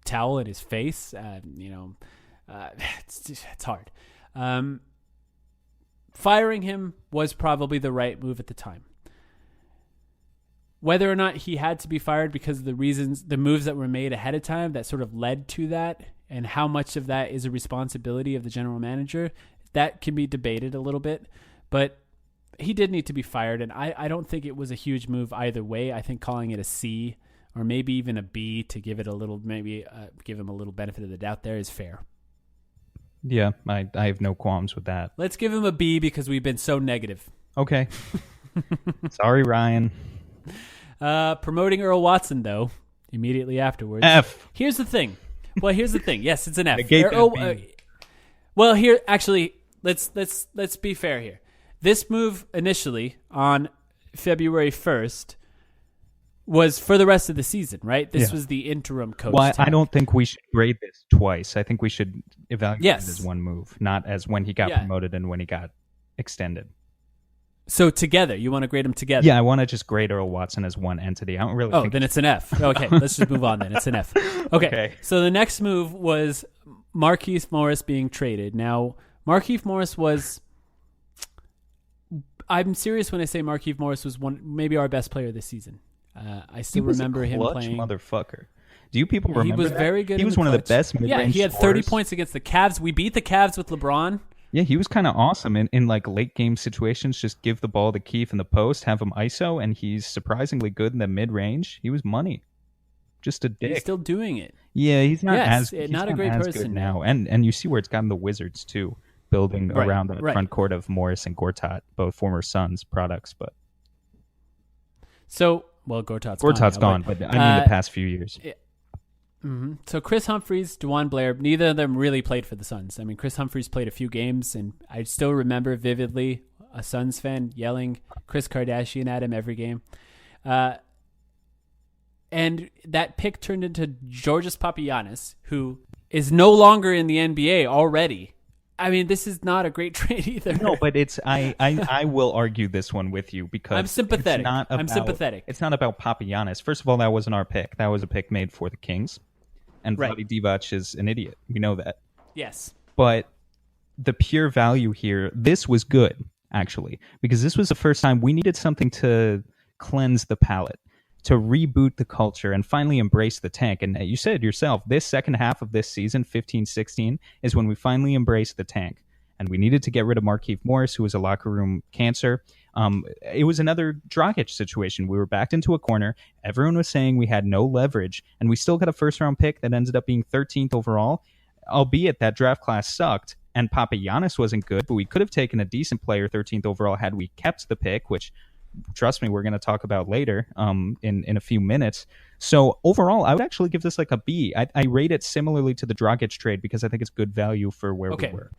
towel in his face. It's hard. firing him was probably the right move at the time. Whether or not he had to be fired because of the moves that were made ahead of time that sort of led to that, and how much of that is a responsibility of the general manager, that can be debated a little bit. But he did need to be fired, and I don't think it was a huge move either way. I think calling it a C or maybe even a B to give it a little, give him a little benefit of the doubt there is fair. Yeah, I have no qualms with that. Let's give him a B because we've been so negative. Okay. Sorry, Ryan. Promoting Earl Watson, though, immediately afterwards. F. Here's the thing. Yes, it's an F. Well, here, actually, let's be fair here. This move initially on February 1st was for the rest of the season, right? This was the interim coach. Well, I don't think we should grade this twice. I think we should evaluate it as one move, not as when he got promoted and when he got extended. So together, you want to grade them together? Yeah, I want to just grade Earl Watson as one entity. I don't really think then it's an F. Okay, let's just move on then. It's an F. Okay. So the next move was Markieff Morris being traded. Now, Markieff Morris was... I'm serious when I say Markieff Morris was maybe our best player this season. I still remember him playing. Motherfucker. Do you people remember? He was very good. He was one of the best mid-range Yeah, he had 30 points against the Cavs. We beat the Cavs with LeBron. Yeah, he was kind of awesome in like late game situations. Just give the ball to Keith in the post, have him ISO, and he's surprisingly good in the mid range. He was money. Just a dick. He's still doing it. Yeah, he's not not a great person good now. And you see where it's gotten the Wizards too, building around that front court of Morris and Gortat, both former Suns products. But Gortat's gone, but I mean the past few years. Mm-hmm. So Chris Humphries, DeJuan Blair, neither of them really played for the Suns. I mean, Chris Humphries played a few games, and I still remember vividly a Suns fan yelling Chris Kardashian at him every game. And that pick turned into Georgios Papagiannis, who is no longer in the NBA already. I mean, this is not a great trade either. No, but it's I will argue this one with you because I'm sympathetic. I'm sympathetic. It's not about Papagiannis. First of all, that wasn't our pick. That was a pick made for the Kings. And Vlade Divac is an idiot. We know that. Yes. But the pure value here, this was good, actually, because this was the first time we needed something to cleanse the palate, to reboot the culture, and finally embrace the tank. And you said it yourself, this second half of this season, 15-16, is when we finally embraced the tank. And we needed to get rid of Markieff Morris, who was a locker room cancer. It was another Dragic situation. We were backed into a corner. Everyone was saying we had no leverage, and we still got a first-round pick that ended up being 13th overall, albeit that draft class sucked, and Papagiannis wasn't good, but we could have taken a decent player 13th overall had we kept the pick, which, trust me, we're going to talk about later in a few minutes. So overall, I would actually give this like a B. I rate it similarly to the Dragic trade because I think it's good value for where we were.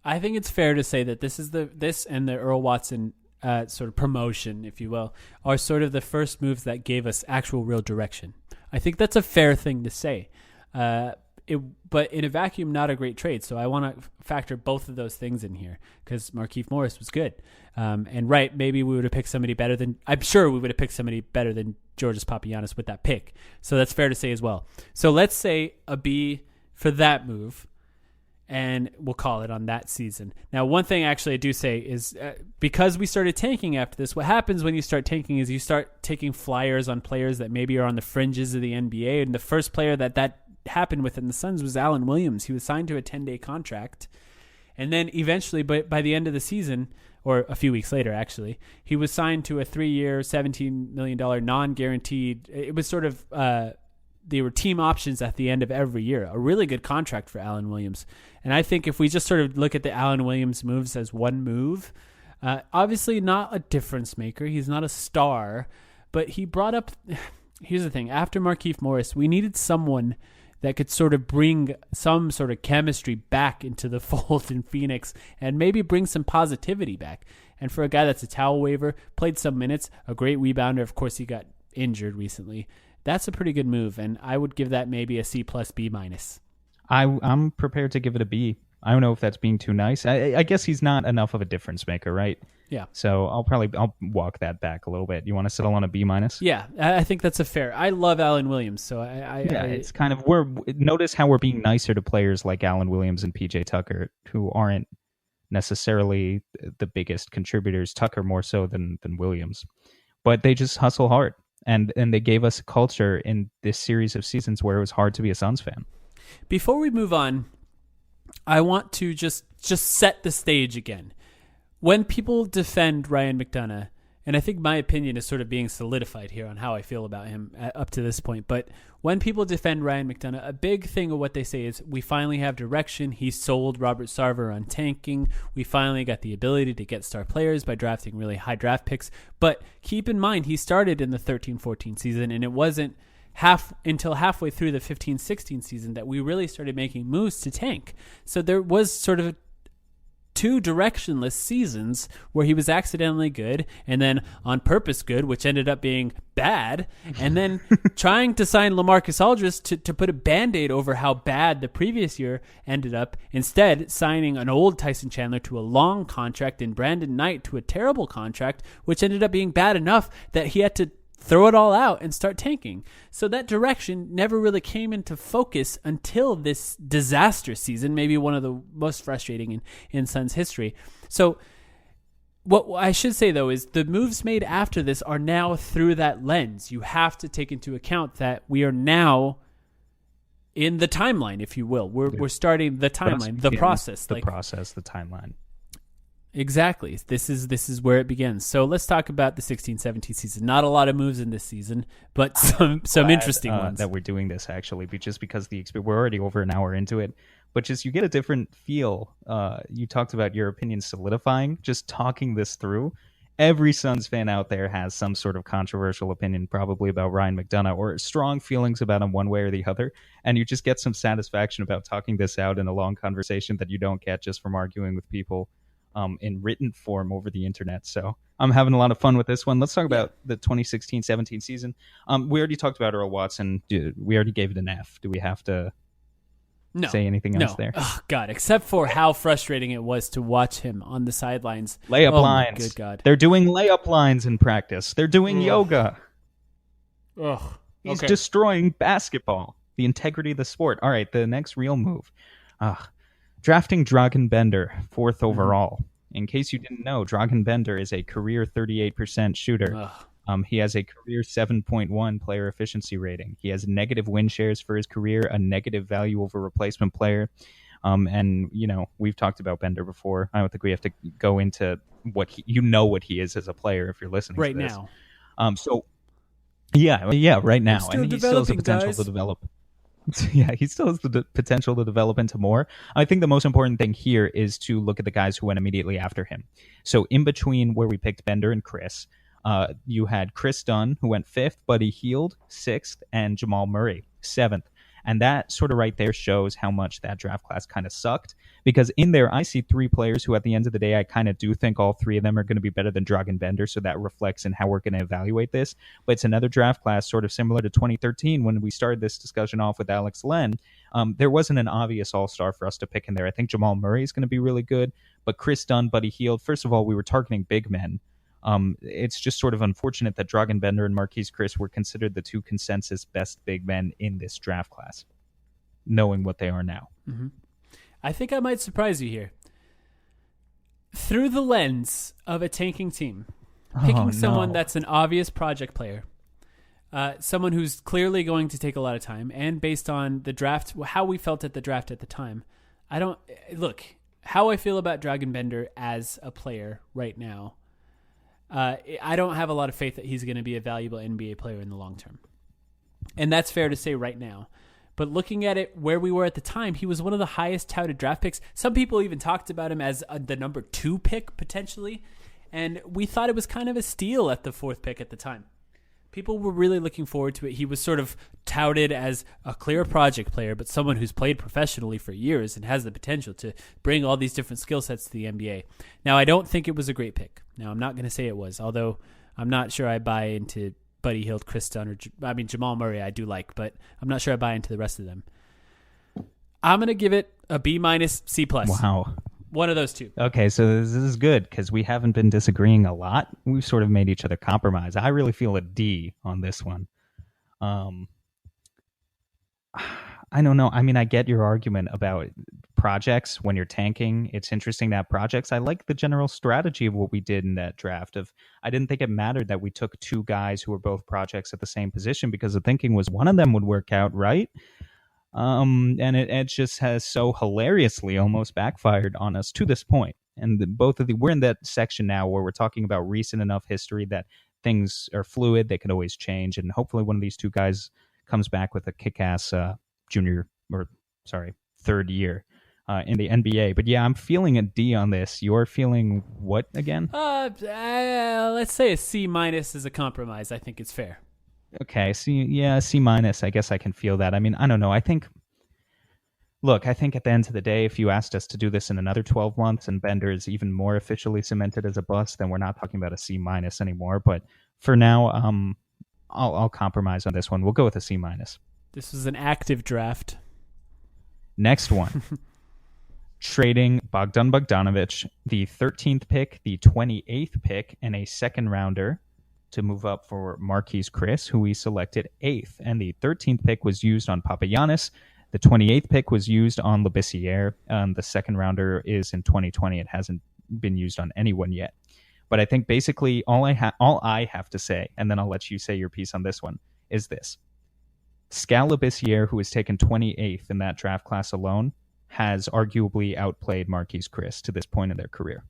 I think it's fair to say that this and the Earl Watson sort of promotion, if you will, are sort of the first moves that gave us actual real direction. I think that's a fair thing to say. But in a vacuum, not a great trade. So I want to factor both of those things in here because Markieff Morris was good. Maybe we would have picked somebody better than, I'm sure we would have picked somebody better than Georgios Papagiannis with that pick. So that's fair to say as well. So let's say a B for that move. And we'll call it on that season. Now, one thing actually I do say is because we started tanking after this, what happens when you start tanking is you start taking flyers on players that maybe are on the fringes of the NBA. And the first player that happened with in the Suns was Allen Williams. He was signed to a 10-day contract. And then eventually, but by the end of the season, or a few weeks later, actually, he was signed to a 3-year, $17 million non-guaranteed. It was sort of... they were team options at the end of every year. A really good contract for Allen Williams. And I think if we just sort of look at the Allen Williams moves as one move, obviously not a difference maker. He's not a star, but he brought up, here's the thing, after Markieff Morris, we needed someone that could sort of bring some sort of chemistry back into the fold in Phoenix and maybe bring some positivity back. And for a guy that's a towel waver, played some minutes, a great rebounder, of course he got injured recently, that's a pretty good move, and I would give that maybe a C plus B minus. I'm prepared to give it a B. I don't know if that's being too nice. I guess he's not enough of a difference maker, right? Yeah. So I'll walk that back a little bit. You want to settle on a B minus? Yeah, I think that's a fair. I love Allen Williams, so it's kind of notice how we're being nicer to players like Allen Williams and PJ Tucker who aren't necessarily the biggest contributors. Tucker more so than Williams, but they just hustle hard, and they gave us a culture in this series of seasons where it was hard to be a Suns fan. Before we move on, I want to just set the stage again. When people defend Ryan McDonough, and I think my opinion is sort of being solidified here on how I feel about him up to this point, but when people defend Ryan McDonough, a big thing of what they say is, we finally have direction. He sold Robert Sarver on tanking. We finally got the ability to get star players by drafting really high draft picks. But keep in mind, he started in the 13-14 season, and it wasn't until halfway through the 15-16 season that we really started making moves to tank. So there was sort of two directionless seasons where he was accidentally good and then on purpose good, which ended up being bad, and then trying to sign LaMarcus Aldridge to put a Band-Aid over how bad the previous year ended up, instead signing an old Tyson Chandler to a long contract and Brandon Knight to a terrible contract, which ended up being bad enough that he had to throw it all out and start tanking. So that direction never really came into focus until this disaster season, maybe one of the most frustrating in Suns history. So what I should say, though, is the moves made after this are now through that lens. You have to take into account that we are now in the timeline, if you will. We're starting the timeline, the process. The process, the timeline. Exactly. This is where it begins. So let's talk about the 16-17 season. Not a lot of moves in this season, but some interesting ones. That we're doing this, actually, just because we're already over an hour into it. But just you get a different feel. You talked about your opinion solidifying. Just talking this through, every Suns fan out there has some sort of controversial opinion, probably about Ryan McDonough, or strong feelings about him one way or the other. And you just get some satisfaction about talking this out in a long conversation that you don't get just from arguing with people in written form over the internet. So I'm having a lot of fun with this one. Let's talk about the 2016-17 season. We already talked about Earl Watson. We already gave it an F. Do we have to say anything else there? Oh, God, except for how frustrating it was to watch him on the sidelines. Layup lines. Good God. They're doing layup lines in practice. They're doing yoga. Ugh. He's destroying basketball, the integrity of the sport. All right, the next real move. Drafting Dragan Bender, 4th overall. In case you didn't know, Dragan Bender is a career 38% shooter. He has a career 7.1 player efficiency rating. He has negative win shares for his career, a negative value over replacement player. And, we've talked about Bender before. I don't think we have to go into what he is as a player if you're listening right to this. now. Right now. And he still has the potential to develop. Yeah, he still has the potential to develop into more. I think the most important thing here is to look at the guys who went immediately after him. So in between where we picked Bender and Chris, you had Chris Dunn, who went 5th, Buddy Hield 6th, and Jamal Murray 7th. And that sort of right there shows how much that draft class kind of sucked. Because in there, I see 3 players who, at the end of the day, I kind of do think all 3 of them are going to be better than Dragan Bender. So that reflects in how we're going to evaluate this. But it's another draft class sort of similar to 2013 when we started this discussion off with Alex Len. There wasn't an obvious all-star for us to pick in there. I think Jamal Murray is going to be really good. But Chris Dunn, Buddy Hield, first of all, we were targeting big men. It's just sort of unfortunate that Dragan Bender and Marquise Chris were considered the 2 consensus best big men in this draft class, knowing what they are now. Mm-hmm. I think I might surprise you here. Through the lens of a tanking team, picking someone that's an obvious project player, someone who's clearly going to take a lot of time, and based on the draft, how we felt at the draft at the time, how I feel about Dragan Bender as a player right now, I don't have a lot of faith that he's going to be a valuable NBA player in the long term. And that's fair to say right now. But looking at it where we were at the time, he was one of the highest touted draft picks. Some people even talked about him as the number 2 pick potentially. And we thought it was kind of a steal at the 4th pick at the time. People were really looking forward to it. He was sort of touted as a clear project player, but someone who's played professionally for years and has the potential to bring all these different skill sets to the NBA. Now, I don't think it was a great pick. Now, I'm not going to say it was, although I'm not sure I buy into Buddy Hield, Chris Dunn, Jamal Murray I do like, but I'm not sure I buy into the rest of them. I'm going to give it a B-, C+. Wow. One of those 2. Okay, so this is good because we haven't been disagreeing a lot. We've sort of made each other compromise. I really feel a D on this one. I don't know. I mean, I get your argument about projects when you're tanking. It's interesting to have projects. I like the general strategy of what we did in that draft. I didn't think it mattered that we took two guys who were both projects at the same position, because the thinking was one of them would work out, right? And it just has so hilariously almost backfired on us to this point. And we're in that section now where we're talking about recent enough history that things are fluid. They can always change. And hopefully one of these two guys comes back with a kick-ass third year in the NBA. But yeah, I'm feeling a D on this. You're feeling what again? Let's say a C- is a compromise. I think it's fair. Okay, C-. I guess I can feel that. I mean, I don't know. I think at the end of the day, if you asked us to do this in another 12 months and Bender is even more officially cemented as a bust, then we're not talking about a C- anymore. But for now, I'll compromise on this one. We'll go with a C-. This was an active draft. Next one. Trading Bogdanovich, the 13th pick, the 28th pick, and a second rounder to move up for Marquise Chris, who we selected 8th. And the 13th pick was used on Papagiannis. The 28th pick was used on Labissiere. The second rounder is in 2020. It hasn't been used on anyone yet. But I think basically all I have to say, and then I'll let you say your piece on this one, is this. Skal Labissiere, who was taken 28th in that draft class alone, has arguably outplayed Marquise Chris to this point in their career.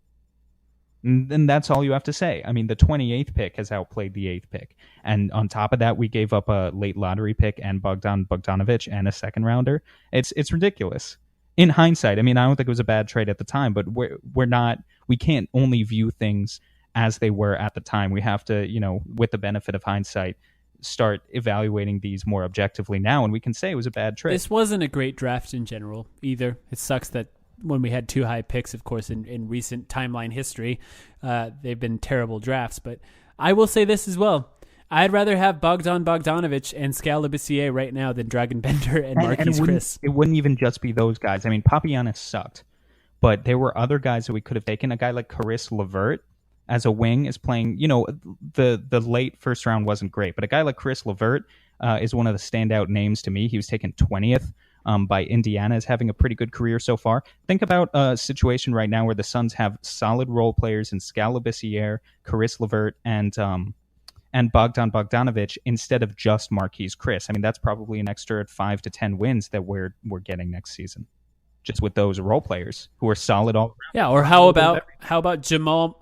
And that's all you have to say. I mean, the 28th pick has outplayed the 8th pick. And on top of that, we gave up a late lottery pick and Bogdanovich and a second rounder. It's ridiculous. In hindsight, I mean, I don't think it was a bad trade at the time, but we can't only view things as they were at the time. We have to, with the benefit of hindsight, start evaluating these more objectively now, and we can say it was a bad trade. This wasn't a great draft in general either. It sucks that when we had two high picks, of course, in recent timeline history, they've been terrible drafts. But I will say this as well. I'd rather have Bogdanovich and Skal Labissiere right now than Dragan Bender and Marquise Chris. It wouldn't even just be those guys. I mean, Papagiannis sucked, but there were other guys that we could have taken. A guy like Caris LeVert as a wing is playing, the late first round wasn't great, but a guy like Caris LeVert is one of the standout names to me. He was taken 20th by Indiana, is having a pretty good career so far. Think about a situation right now where the Suns have solid role players in Skal Labissiere, Caris LeVert, and Bogdanovich instead of just Marquise Chris. I mean, that's probably an extra 5 to 10 wins that we're getting next season, just with those role players who are solid all around. Yeah, or how about Jamal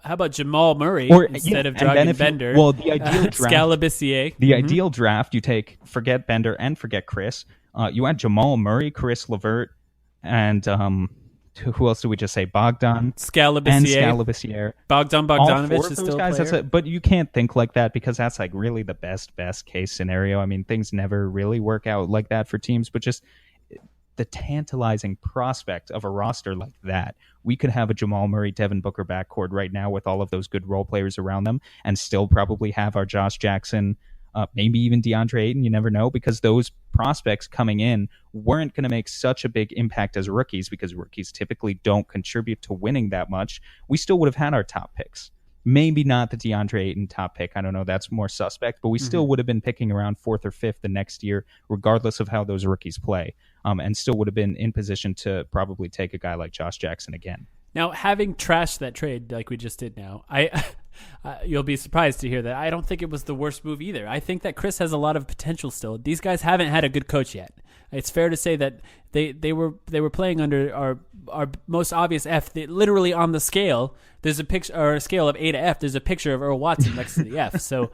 Murray instead of Dragan Bender? Well, the ideal draft, Skal Labissiere. The ideal draft, you forget Bender and forget Chris. You add Jamal Murray, Caris LeVert, and who else do we just say? Skal Labissiere. Bogdanovich is still guys, a player. but you can't think like that because that's like really the best case scenario. I mean, things never really work out like that for teams, but just the tantalizing prospect of a roster like that. We could have a Jamal Murray, Devin Booker backcourt right now with all of those good role players around them and still probably have our Josh Jackson, maybe even DeAndre Ayton, you never know, because those prospects coming in weren't going to make such a big impact as rookies because rookies typically don't contribute to winning that much. We still would have had our top picks. Maybe not the DeAndre Ayton top pick. I don't know. That's more suspect, but we still would have been picking around 4th or 5th the next year, regardless of how those rookies play, and still would have been in position to probably take a guy like Josh Jackson again. Now, having trashed that trade like we just did now, you'll be surprised to hear that I don't think it was the worst move either. I think that Chris has a lot of potential still. These guys haven't had a good coach yet. It's fair to say that they were playing under our most obvious F. Literally on the scale, there's a picture, or a scale of A to F. There's a picture of Earl Watson next to the F. So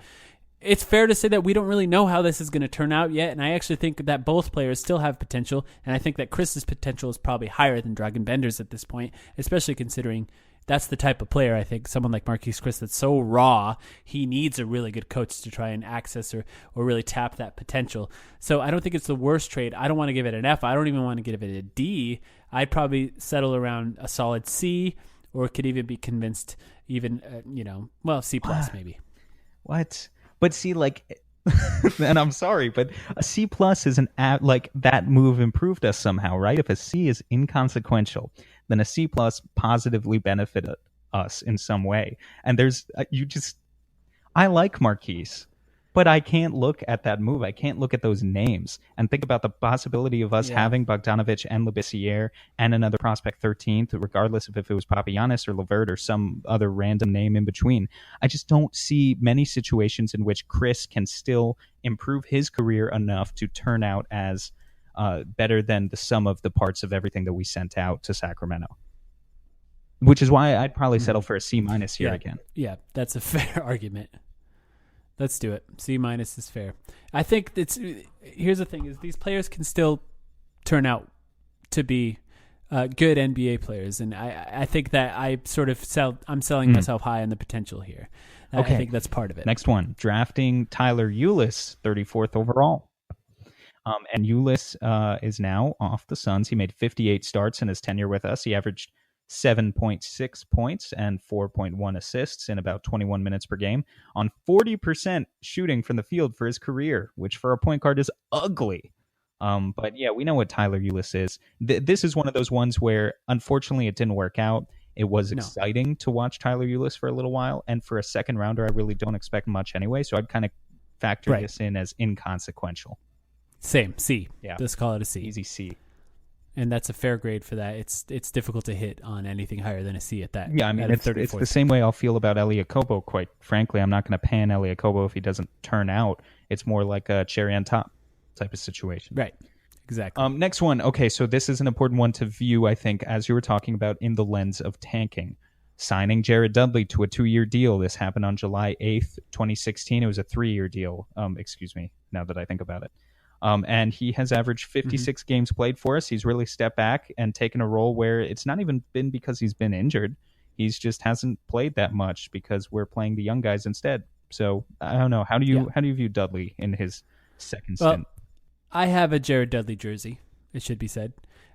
it's fair to say that we don't really know how this is going to turn out yet. And I actually think that both players still have potential. And I think that Chris's potential is probably higher than Dragan Bender's at this point, especially considering that's the type of player, I think, someone like Marquise Chris that's so raw, he needs a really good coach to try and access or really tap that potential. So I don't think it's the worst trade. I don't want to give it an F. I don't even want to give it a D. I'd probably settle around a solid C, or could even be convinced even, C plus maybe. What? But see, like, and I'm sorry, but a C plus is like that move improved us somehow, right? If a C is inconsequential, then a C plus positively benefited us in some way. And I like Marquise. But I can't look at that move. I can't look at those names and think about the possibility of us having Bogdanovich and Labissiere and another prospect 13th, regardless of if it was Papagiannis or Levert or some other random name in between. I just don't see many situations in which Chris can still improve his career enough to turn out as better than the sum of the parts of everything that we sent out to Sacramento. Which is why I'd probably settle for a C- here again. Yeah, that's a fair argument. Let's do it. C- is fair. I think here's the thing: is these players can still turn out to be good NBA players, and I think that I'm selling myself high on the potential here. Okay. I think that's part of it. Next one, drafting Tyler Ulis, 34th overall. And Ulis is now off the Suns. He made 58 starts in his tenure with us. He averaged 7.6 points and 4.1 assists in about 21 minutes per game on 40% shooting from the field for his career, which for a point guard is ugly. But yeah, we know what Tyler Ulis is. This is one of those ones where, unfortunately, it didn't work out. It was exciting to watch Tyler Ulis for a little while, and for a second rounder, I really don't expect much anyway, so I'd kind of factor this in as inconsequential. Same, C. Yeah. Let's call it a C. Easy C. And that's a fair grade for that. It's difficult to hit on anything higher than a C at that. Yeah, I mean, it's the same way I'll feel about Elie Kobo, quite frankly. I'm not going to pan Elie Kobo if he doesn't turn out. It's more like a cherry on top type of situation. Right, exactly. Next one. Okay, so this is an important one to view, I think, as you were talking about, in the lens of tanking. Signing Jared Dudley to a 2-year deal. This happened on July 8th, 2016. It was a 3-year deal. Excuse me, now that I think about it. And he has averaged 56 games played for us. He's really stepped back and taken a role where it's not even been because he's been injured. He's just hasn't played that much because we're playing the young guys instead. So I don't know. How do you view Dudley in his second stint? I have a Jared Dudley jersey, it should be said.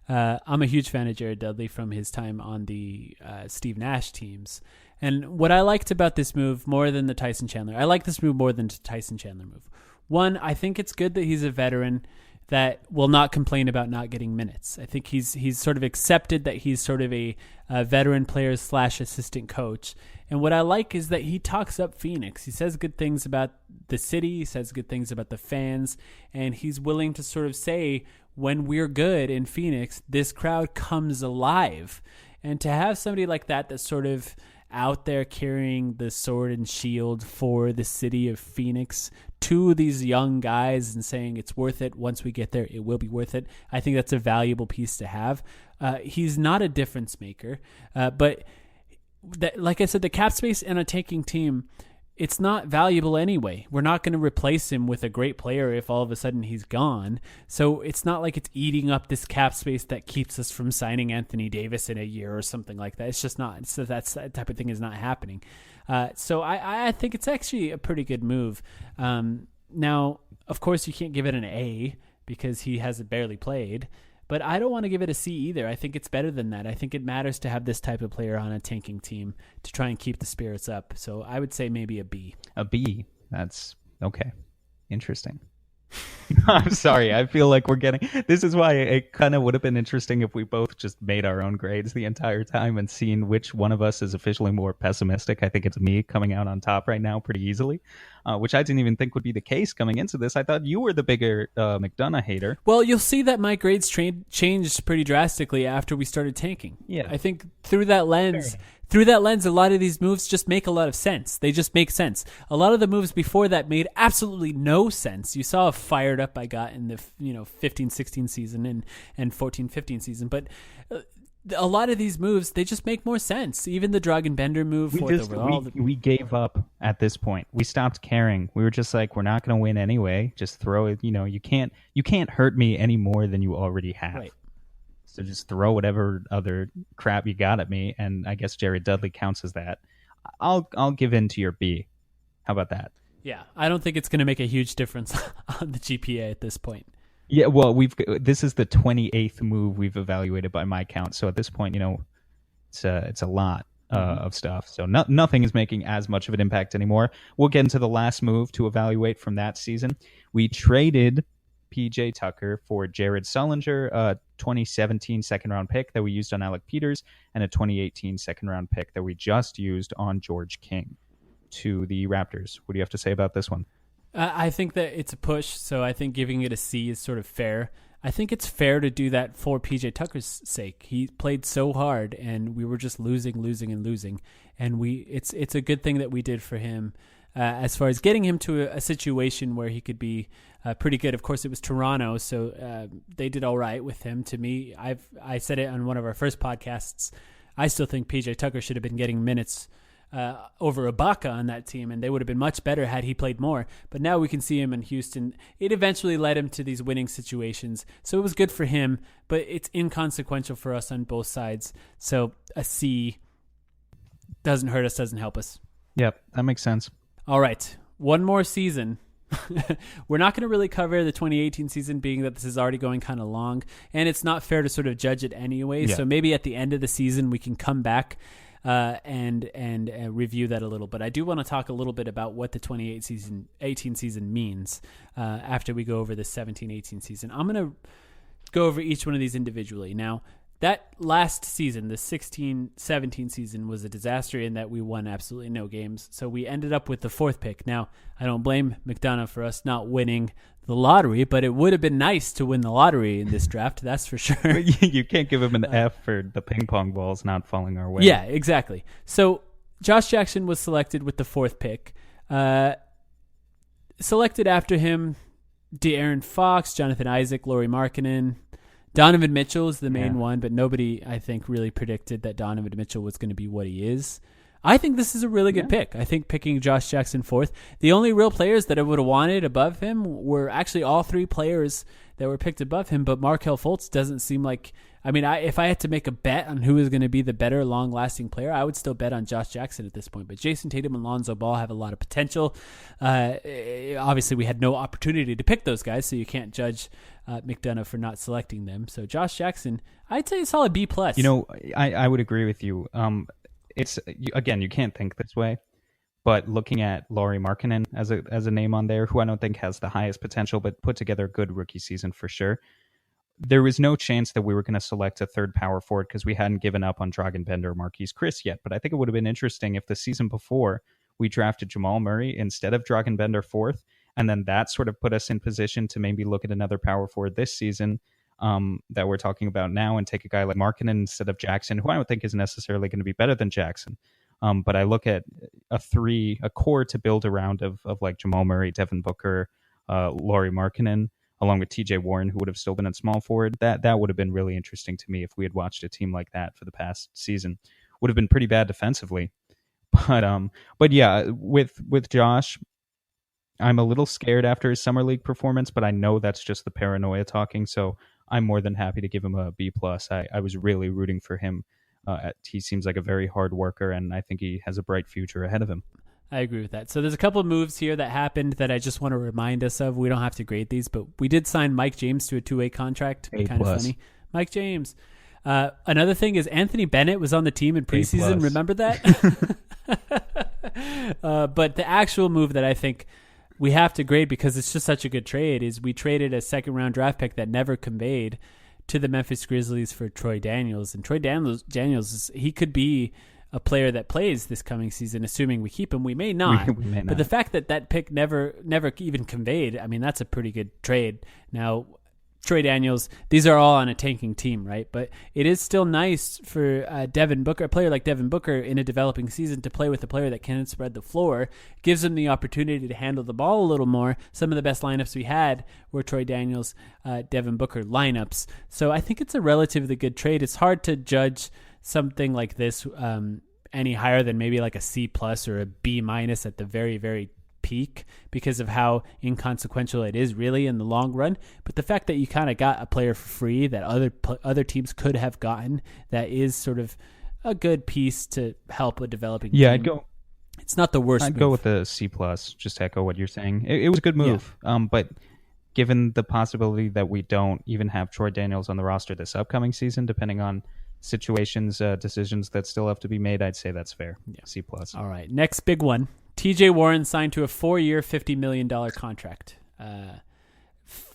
I'm a huge fan of Jared Dudley from his time on the Steve Nash teams. And what I liked about this move more than the Tyson Chandler, I like this move more than the Tyson Chandler move. One, I think it's good that he's a veteran that will not complain about not getting minutes. I think he's sort of accepted that he's sort of a veteran player / assistant coach. And what I like is that he talks up Phoenix. He says good things about the city. He says good things about the fans. And he's willing to sort of say, when we're good in Phoenix, this crowd comes alive. And to have somebody like that that's sort of out there carrying the sword and shield for the city of Phoenix to these young guys and saying it's worth it. Once we get there, it will be worth it. I think that's a valuable piece to have. He's not a difference maker, but like I said, the cap space in a taking team, it's not valuable anyway. We're not going to replace him with a great player if all of a sudden he's gone. So it's not like it's eating up this cap space that keeps us from signing Anthony Davis in a year or something like that. It's just not. So that type of thing is not happening. So I think it's actually a pretty good move. Now, of course, you can't give it an A because he hasn't barely played. But I don't want to give it a C either. I think it's better than that. I think it matters to have this type of player on a tanking team to try and keep the spirits up. So I would say maybe a B. A B. That's okay. Interesting. I'm sorry. I feel like we're getting... This is why it kind of would have been interesting if we both just made our own grades the entire time and seen which one of us is officially more pessimistic. I think it's me coming out on top right now pretty easily, which I didn't even think would be the case coming into this. I thought you were the bigger McDonough hater. Well, you'll see that my grades changed pretty drastically after we started tanking. Yeah. I think through that lens... a lot of these moves just make a lot of sense. They just make sense. A lot of the moves before that made absolutely no sense. You saw how fired up I got in the 15-16 season and 14-15 season. But a lot of these moves, they just make more sense. Even the Dragan Bender move. We gave up at this point. We stopped caring. We were just like, we're not going to win anyway. Just throw it. You can't hurt me any more than you already have. Right. So just throw whatever other crap you got at me, and I guess Jared Dudley counts as that. I'll give in to your B. How about that? Yeah, I don't think it's going to make a huge difference on the GPA at this point. Yeah, well, this is the 28th move we've evaluated by my count. So at this point, it's a lot of stuff. So nothing is making as much of an impact anymore. We'll get into the last move to evaluate from that season. We traded PJ Tucker for Jared Sullinger, a 2017 second-round pick that we used on Alec Peters, and a 2018 second-round pick that we just used on George King to the Raptors. What do you have to say about this one? I think that it's a push, so I think giving it a C is sort of fair. I think it's fair to do that for PJ Tucker's sake. He played so hard, and we were just losing, and it's a good thing that we did for him as far as getting him to a situation where he could be pretty good. Of course, it was Toronto, so they did all right with him. To me, I said it on one of our first podcasts. I still think PJ Tucker should have been getting minutes over Ibaka on that team, and they would have been much better had he played more. But now we can see him in Houston. It eventually led him to these winning situations, so it was good for him, but it's inconsequential for us on both sides. So a C doesn't hurt us, doesn't help us. Yep, that makes sense. All right, one more season. We're not going to really cover the 2018 season, being that this is already going kind of long, and it's not fair to sort of judge it anyway. Yeah. So maybe at the end of the season we can come back and review that a little. But I do want to talk a little bit about what the 2018 season means after we go over the 17-18 season. I'm going to go over each one of these individually. Now, that last season, the 16-17 season, was a disaster in that we won absolutely no games. So we ended up with the 4th pick. Now, I don't blame McDonough for us not winning the lottery, but it would have been nice to win the lottery in this draft, that's for sure. You can't give him an F for the ping pong balls not falling our way. Yeah, exactly. So Josh Jackson was selected with the 4th pick. Selected after him, De'Aaron Fox, Jonathan Isaac, Lauri Markkanen. Donovan Mitchell is the main one, but nobody, I think, really predicted that Donovan Mitchell was going to be what he is. I think this is a really good pick. I think picking Josh Jackson 4th. The only real players that I would have wanted above him were actually all 3 players that were picked above him, but Markelle Fultz doesn't seem like... I mean, if I had to make a bet on who is going to be the better long-lasting player, I would still bet on Josh Jackson at this point. But Jason Tatum and Lonzo Ball have a lot of potential. Obviously, we had no opportunity to pick those guys, so you can't judge McDonough for not selecting them. So Josh Jackson, I'd say a solid B+. You know, I would agree with you. It's again, you can't think this way, but looking at Lauri Markkanen as a name on there, who I don't think has the highest potential, but put together a good rookie season for sure. There was no chance that we were going to select a 3rd power forward because we hadn't given up on Dragan Bender or Marquise Chris yet. But I think it would have been interesting if the season before we drafted Jamal Murray instead of Dragan Bender 4th, and then that sort of put us in position to maybe look at another power forward this season that we're talking about now and take a guy like Markkanen instead of Jackson, who I don't think is necessarily going to be better than Jackson. But I look at a core to build around of like Jamal Murray, Devin Booker, Lauri Markkanen, along with TJ Warren, who would have still been at small forward. That would have been really interesting to me if we had watched a team like that for the past season. Would have been pretty bad defensively. But yeah, with Josh, I'm a little scared after his summer league performance, but I know that's just the paranoia talking, so I'm more than happy to give him a B+. I was really rooting for him. He seems like a very hard worker, and I think he has a bright future ahead of him. I agree with that. So there's a couple of moves here that happened that I just want to remind us of. We don't have to grade these, but we did sign Mike James to a 2-way contract. A+. Kind of funny. Mike James. Another thing is Anthony Bennett was on the team in preseason. Remember that? But the actual move that I think we have to grade because it's just such a good trade is we traded a 2nd-round draft pick that never conveyed to the Memphis Grizzlies for Troy Daniels. And Troy Daniels, he could be a player that plays this coming season, assuming we keep him. We may not. We may not. But the fact that pick never even conveyed, I mean, that's a pretty good trade. Now, Troy Daniels, these are all on a tanking team, right? But it is still nice for Devin Booker, a player like Devin Booker in a developing season to play with a player that can spread the floor, gives him the opportunity to handle the ball a little more. Some of the best lineups we had were Troy Daniels, Devin Booker lineups. So I think it's a relatively good trade. It's hard to judge something like this any higher than maybe like a C+ or a B- at the very, very peak because of how inconsequential it is really in the long run. But the fact that you kind of got a player for free that other teams could have gotten, that is sort of a good piece to help a developing team. I'd go. It's not the worst. I'd go with the C+. Just to echo what you're saying. It was a good move. Yeah. But given the possibility that we don't even have Troy Daniels on the roster this upcoming season, depending on situations, decisions that still have to be made, I'd say that's fair. Yeah. C+. All right. Next big one. TJ Warren signed to a 4-year, $50 million contract.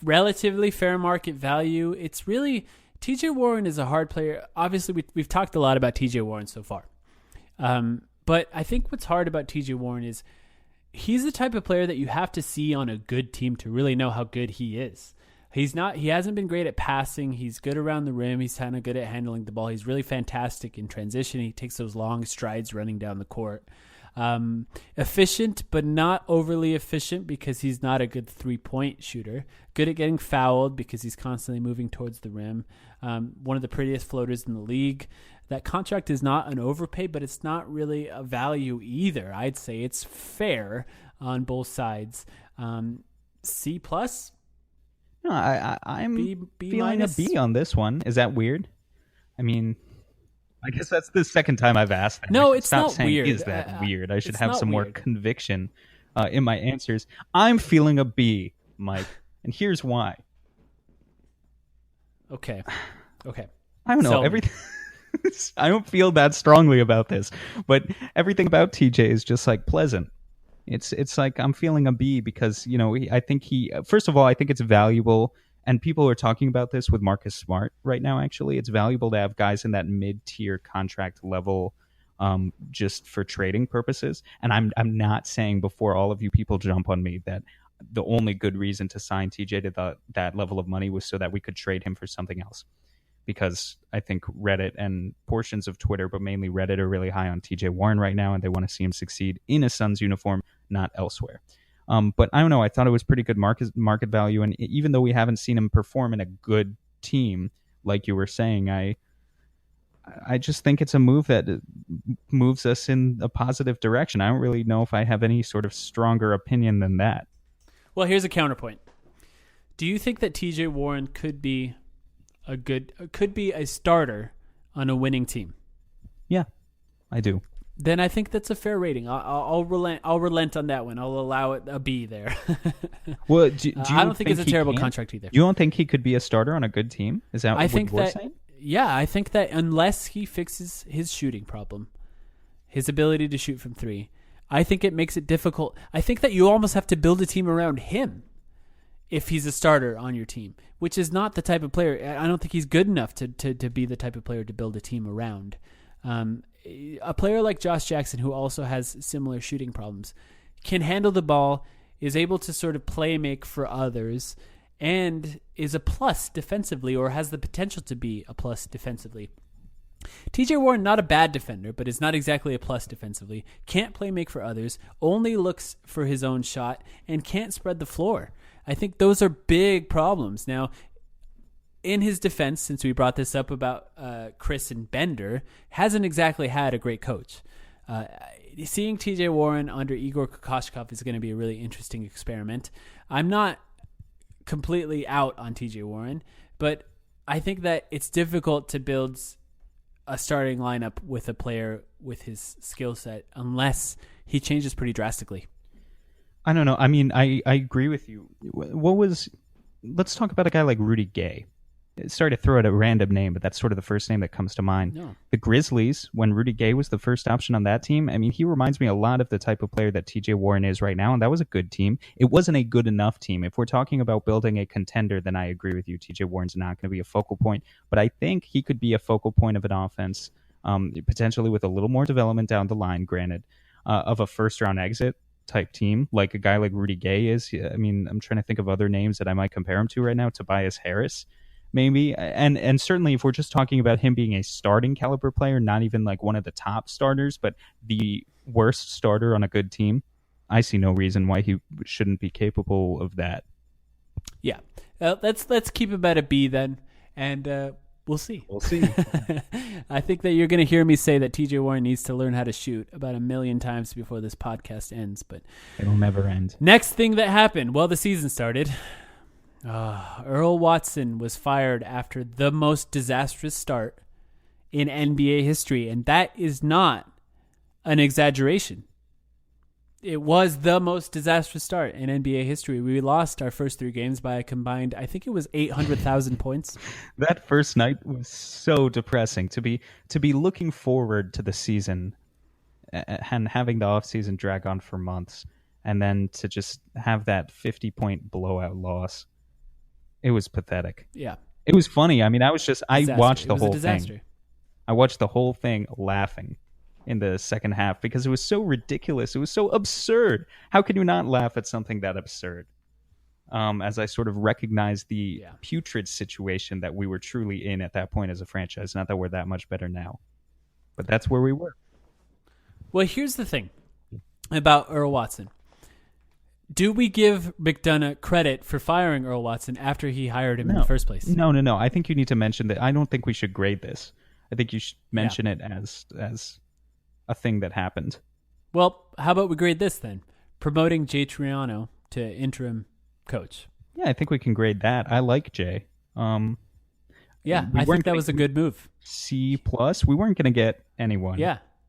Relatively fair market value. It's really, TJ Warren is a hard player. Obviously, we've talked a lot about TJ Warren so far. But I think what's hard about TJ Warren is he's the type of player that you have to see on a good team to really know how good he is. He hasn't been great at passing. He's good around the rim. He's kind of good at handling the ball. He's really fantastic in transition. He takes those long strides running down the court. Efficient, but not overly efficient because he's not a good 3-point shooter. Good at getting fouled because he's constantly moving towards the rim. One of the prettiest floaters in the league. That contract is not an overpay, but it's not really a value either. I'd say it's fair on both sides. C plus. No, I'm B feeling minus? a B on this one. Is that weird? I mean, I guess that's the second time I've asked that. No, it's Stop not saying, weird. Is that weird? I should it's have not some more weird. conviction in my answers. I'm feeling a B, Mike, and here's why. Okay. I don't know. Sell me. Everything. I don't feel that strongly about this, but everything about TJ is just like pleasant. It's like I'm feeling a B because, you know, I think first of all, I think it's valuable, and people are talking about this with Marcus Smart right now. Actually, it's valuable to have guys in that mid-tier contract level, just for trading purposes. And I'm not saying, before all of you people jump on me, that the only good reason to sign TJ to that level of money was so that we could trade him for something else. Because I think Reddit and portions of Twitter, but mainly Reddit, are really high on TJ Warren right now, and they want to see him succeed in a Suns uniform, not elsewhere. But I don't know. I thought it was pretty good market value, and even though we haven't seen him perform in a good team, like you were saying, I just think it's a move that moves us in a positive direction. I don't really know if I have any sort of stronger opinion than that. Well, here's a counterpoint. Do you think that TJ Warren could be a starter on a winning team? Yeah, I do. Then I think that's a fair rating. I'll relent on that one. I'll allow it a B there. Well, do you I don't think it's a he terrible can? contract either. You don't think he could be a starter on a good team? Is that I what think you're that saying? I think that unless he fixes his shooting problem, his ability to shoot from three, I think it makes it difficult. I think that you almost have to build a team around him if he's a starter on your team, which is not the type of player. I don't think he's good enough to be the type of player to build a team around. A player like Josh Jackson, who also has similar shooting problems, can handle the ball, is able to sort of play make for others, and is a plus defensively, or has the potential to be a plus defensively. TJ Warren, not a bad defender, but is not exactly a plus defensively. Can't play make for others, only looks for his own shot, and can't spread the floor. I think those are big problems. Now, in his defense, since we brought this up about Chris and Bender, hasn't exactly had a great coach. Seeing TJ Warren under Igor Kokoshkov is going to be a really interesting experiment. I'm not completely out on TJ Warren, but I think that it's difficult to build a starting lineup with a player with his skill set unless he changes pretty drastically. I don't know. I mean, I agree with you. Let's talk about a guy like Rudy Gay. Sorry to throw out a random name, but that's sort of the first name that comes to mind. No. The Grizzlies, when Rudy Gay was the first option on that team, I mean, he reminds me a lot of the type of player that TJ Warren is right now, and that was a good team. It wasn't a good enough team. If we're talking about building a contender, then I agree with you. TJ Warren's not going to be a focal point, but I think he could be a focal point of an offense, potentially with a little more development down the line, granted, of a first-round exit type team, like a guy like Rudy Gay is. I mean, I'm trying to think of other names that I might compare him to right now. Tobias Harris, maybe. And certainly if we're just talking about him being a starting caliber player, not even like one of the top starters, but the worst starter on a good team, I see no reason why he shouldn't be capable of that. Yeah. Let's keep him at a B then, and we'll see. We'll see. I think that you're going to hear me say that TJ Warren needs to learn how to shoot about 1 million times before this podcast ends, but It'll never end. next thing that happened, well, the season started. Earl Watson was fired after the most disastrous start in NBA history, and that is not an exaggeration. It was the most disastrous start in NBA history. We lost our first 3 games by a combined, I think it was 800,000 points. That first night was so depressing to be looking forward to the season and having the offseason drag on for months, and then to just have that 50-point blowout loss. It was pathetic. Yeah. It was funny. I mean, I watched the It was a whole disaster. thing. I watched the whole thing laughing. in the second half because it was so ridiculous. It was so absurd. How can you not laugh at something that absurd? As I sort of recognize the putrid situation that we were truly in at that point as a franchise. Not that we're that much better now, but that's where we were. Well, here's the thing about Earl Watson. Do we give McDonough credit for firing Earl Watson after he hired him in the first place? No. I think you need to mention that. I don't think we should grade this. I think you should mention it as a thing that happened. Well, how about we grade this then? Promoting Jay Triano to interim coach. Yeah, I think we can grade that. I like Jay. I think that was a good move. C+. We weren't going to get anyone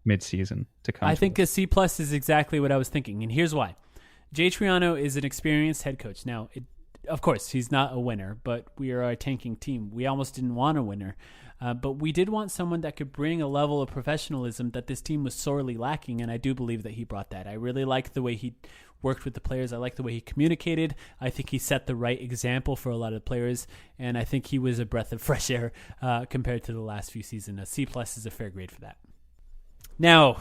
mid-season to come. I think a C+ is exactly what I was thinking, and here's why. Jay Triano is an experienced head coach. Now, of course, he's not a winner, but we are a tanking team. We almost didn't want a winner, but we did want someone that could bring a level of professionalism that this team was sorely lacking, and I do believe that he brought that. I really like the way he worked with the players. I like the way he communicated. I think he set the right example for a lot of the players, and I think he was a breath of fresh air compared to the last few seasons. A C+ is a fair grade for that. Now,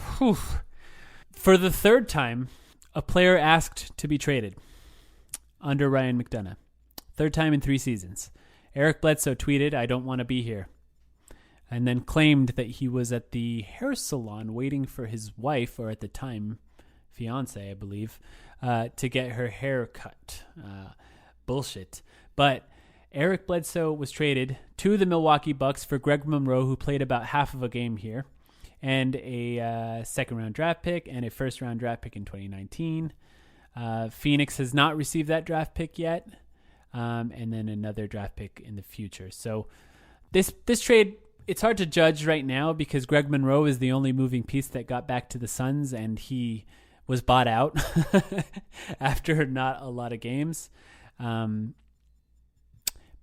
for the third time, a player asked to be traded under Ryan McDonough. Third time in 3 seasons. Eric Bledsoe tweeted, "I don't want to be here," and then claimed that he was at the hair salon waiting for his wife, or at the time, fiance, I believe, to get her hair cut. Bullshit. But Eric Bledsoe was traded to the Milwaukee Bucks for Greg Monroe, who played about half of a game here, and a second-round draft pick and a first-round draft pick in 2019. Phoenix has not received that draft pick yet, and then another draft pick in the future. So this trade, it's hard to judge right now because Greg Monroe is the only moving piece that got back to the Suns, and he was bought out after not a lot of games.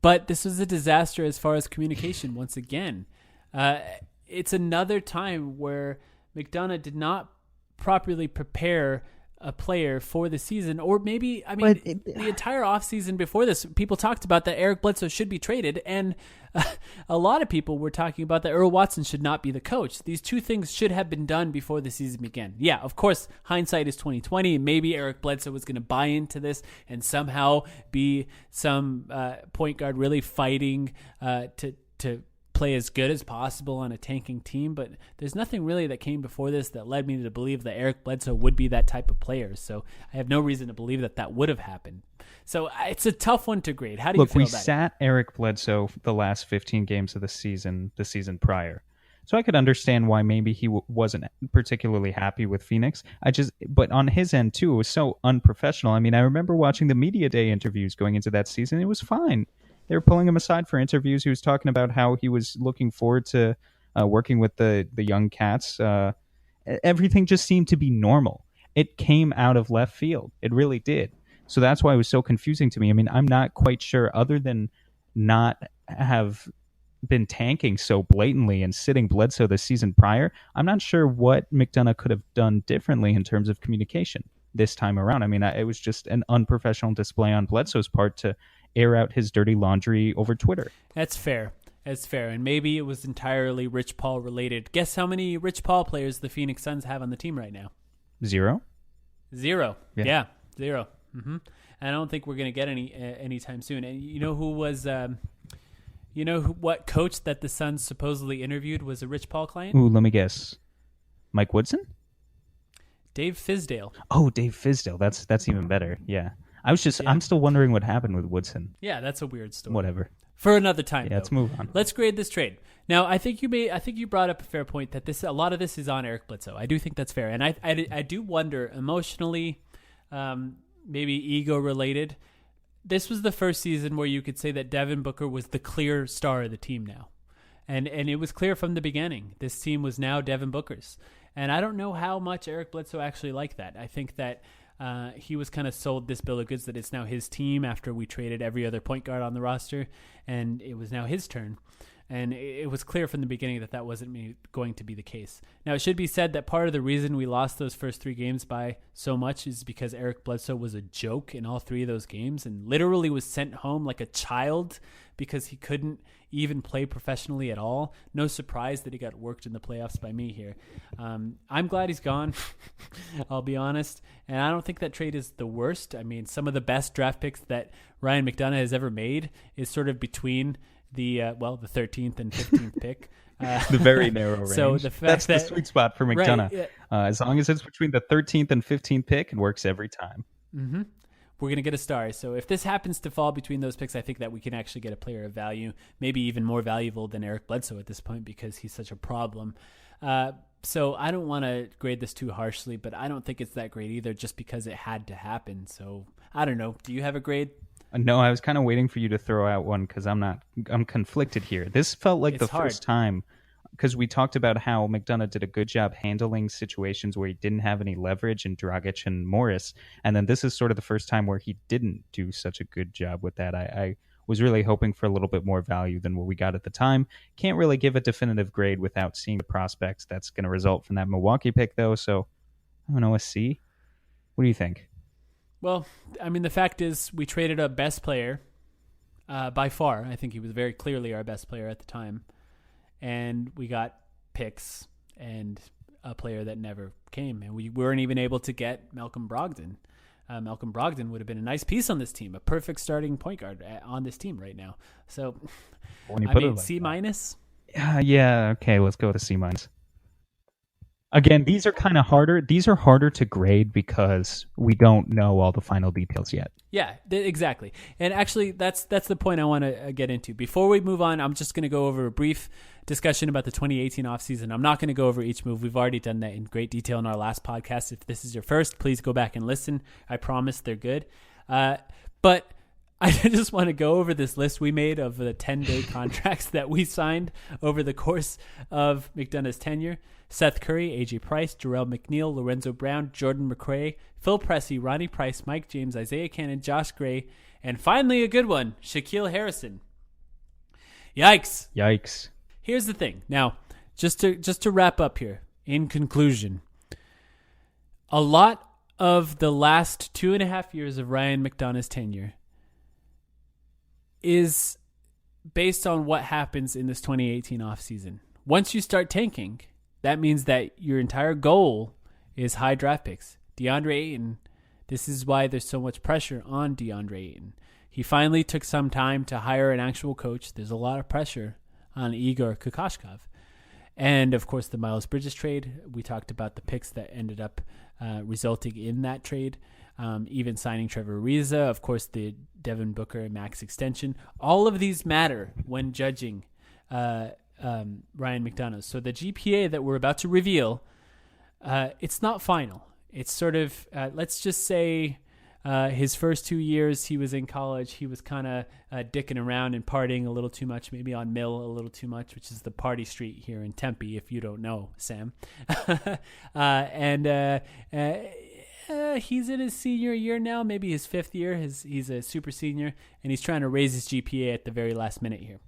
But this was a disaster as far as communication once again. It's another time where McDonough did not properly prepare a player for the season, or maybe, the entire offseason before this, people talked about that Eric Bledsoe should be traded, and a lot of people were talking about that Earl Watson should not be the coach. These two things should have been done before the season began. Yeah, of course, hindsight is 2020, and maybe Eric Bledsoe was going to buy into this and somehow be some point guard really fighting to play as good as possible on a tanking team, but there's nothing really that came before this that led me to believe that Eric Bledsoe would be that type of player. So I have no reason to believe that would have happened. So it's a tough one to grade. How do you feel about it? Look, we sat Eric Bledsoe the last 15 games of the season prior. So I could understand why maybe he wasn't particularly happy with Phoenix. But on his end too, it was so unprofessional. I mean, I remember watching the media day interviews going into that season. It was fine. They were pulling him aside for interviews. He was talking about how he was looking forward to working with the young cats. Everything just seemed to be normal. It came out of left field. It really did. So that's why it was so confusing to me. I mean, I'm not quite sure, other than not have been tanking so blatantly and sitting Bledsoe the season prior, I'm not sure what McDonough could have done differently in terms of communication this time around. I mean, it was just an unprofessional display on Bledsoe's part to air out his dirty laundry over Twitter. That's fair. And maybe it was entirely Rich Paul related. Guess how many Rich Paul players the Phoenix Suns have on the team right now? 0. Yeah, 0. Mm-hmm. I don't think we're going to get any anytime soon. And you know who was, what coach that the Suns supposedly interviewed was a Rich Paul client? Ooh, let me guess. Mike Woodson? Dave Fizdale. Oh, Dave Fizdale. That's even better. Yeah. I'm still wondering what happened with Woodson. Yeah, that's a weird story. Whatever. For another time. Yeah, let's move on. Let's grade this trade. Now, I think you brought up a fair point that a lot of this is on Eric Bledsoe. I do think that's fair, and I do wonder emotionally, maybe ego related. This was the first season where you could say that Devin Booker was the clear star of the team now, and it was clear from the beginning. This team was now Devin Booker's, and I don't know how much Eric Bledsoe actually liked that. I think that. He was kind of sold this bill of goods that it's now his team after we traded every other point guard on the roster, and it was now his turn. And it was clear from the beginning that wasn't going to be the case. Now, it should be said that part of the reason we lost those first 3 games by so much is because Eric Bledsoe was a joke in all 3 of those games and literally was sent home like a child because he couldn't even play professionally at all. No surprise that he got worked in the playoffs by me here. I'm glad he's gone, I'll be honest. And I don't think that trade is the worst. I mean, some of the best draft picks that Ryan McDonough has ever made is sort of between the 13th and 15th pick. The very narrow range. So the fact That's the sweet spot for McDonough. Right, As long as it's between the 13th and 15th pick, it works every time. Mm-hmm. We're going to get a star. So if this happens to fall between those picks, I think that we can actually get a player of value, maybe even more valuable than Eric Bledsoe at this point because he's such a problem. So I don't want to grade this too harshly, but I don't think it's that great either just because it had to happen. So I don't know. Do you have a grade? No, I was kind of waiting for you to throw out one because I'm conflicted here. This felt like the first time, because we talked about how McDonough did a good job handling situations where he didn't have any leverage in Dragic and Morris. And then this is sort of the first time where he didn't do such a good job with that. I was really hoping for a little bit more value than what we got at the time. Can't really give a definitive grade without seeing the prospects that's going to result from that Milwaukee pick, though. So, I don't know, a C? What do you think? Well, I mean, the fact is we traded a best player by far. I think he was very clearly our best player at the time. And we got picks and a player that never came. And we weren't even able to get Malcolm Brogdon. Malcolm Brogdon would have been a nice piece on this team, a perfect starting point guard on this team right now. So, I mean, C minus? Yeah, okay, let's go with a C minus. Again, these are kind of harder. These are harder to grade because we don't know all the final details yet. Yeah, exactly. And actually, that's the point I want to get into. Before we move on, I'm just going to go over a brief discussion about the 2018 offseason. I'm not going to go over each move. We've already done that in great detail in our last podcast. If this is your first, please go back and listen. I promise they're good. But I just want to go over this list we made of the 10-day contracts that we signed over the course of McDonough's tenure. Seth Curry, A.J. Price, Jarrell McNeil, Lorenzo Brown, Jordan McRae, Phil Pressey, Ronnie Price, Mike James, Isaiah Cannon, Josh Gray, and finally a good one, Shaquille Harrison. Yikes. Here's the thing. Now, just to wrap up here, in conclusion, a lot of the last 2.5 years of Ryan McDonough's tenure is based on what happens in this 2018 offseason. Once you start tanking, that means that your entire goal is high draft picks. DeAndre Ayton, this is why there's so much pressure on DeAndre Ayton. He finally took some time to hire an actual coach. There's a lot of pressure on Igor Kokoshkov. And, of course, the Miles Bridges trade. We talked about the picks that ended up resulting in that trade. Even signing Trevor Ariza, of course, the Devin Booker max extension. All of these matter when judging Ryan McDonough. So the GPA that we're about to reveal, it's not final. It's sort of, let's just say his first 2 years he was in college, he was kind of dicking around and partying a little too much, maybe on Mill a little too much, which is the party street here in Tempe, if you don't know, Sam. He's in his senior year now, maybe his 5th year. He's a super senior, and he's trying to raise his GPA at the very last minute here.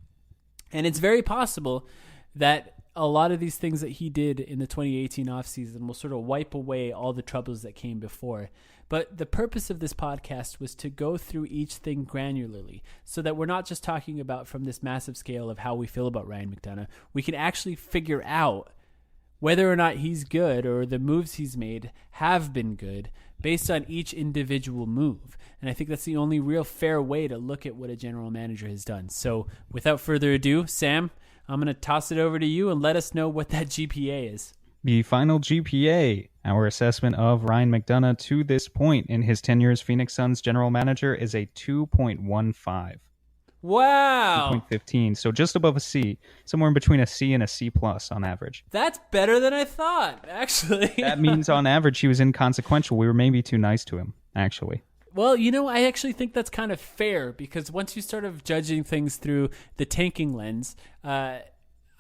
And it's very possible that a lot of these things that he did in the 2018 offseason will sort of wipe away all the troubles that came before. But the purpose of this podcast was to go through each thing granularly so that we're not just talking about from this massive scale of how we feel about Ryan McDonough. We can actually figure out whether or not he's good or the moves he's made have been good based on each individual move. And I think that's the only real fair way to look at what a general manager has done. So without further ado, Sam, I'm going to toss it over to you and let us know what that GPA is. The final GPA, our assessment of Ryan McDonough to this point in his tenure as Phoenix Suns general manager, is a 2.15. Wow. 2.15, so just above a C, somewhere in between a C and a C plus on average. That's better than I thought, actually. That means on average he was inconsequential. We were maybe too nice to him, actually. Well, I actually think that's kind of fair because once you start of judging things through the tanking lens,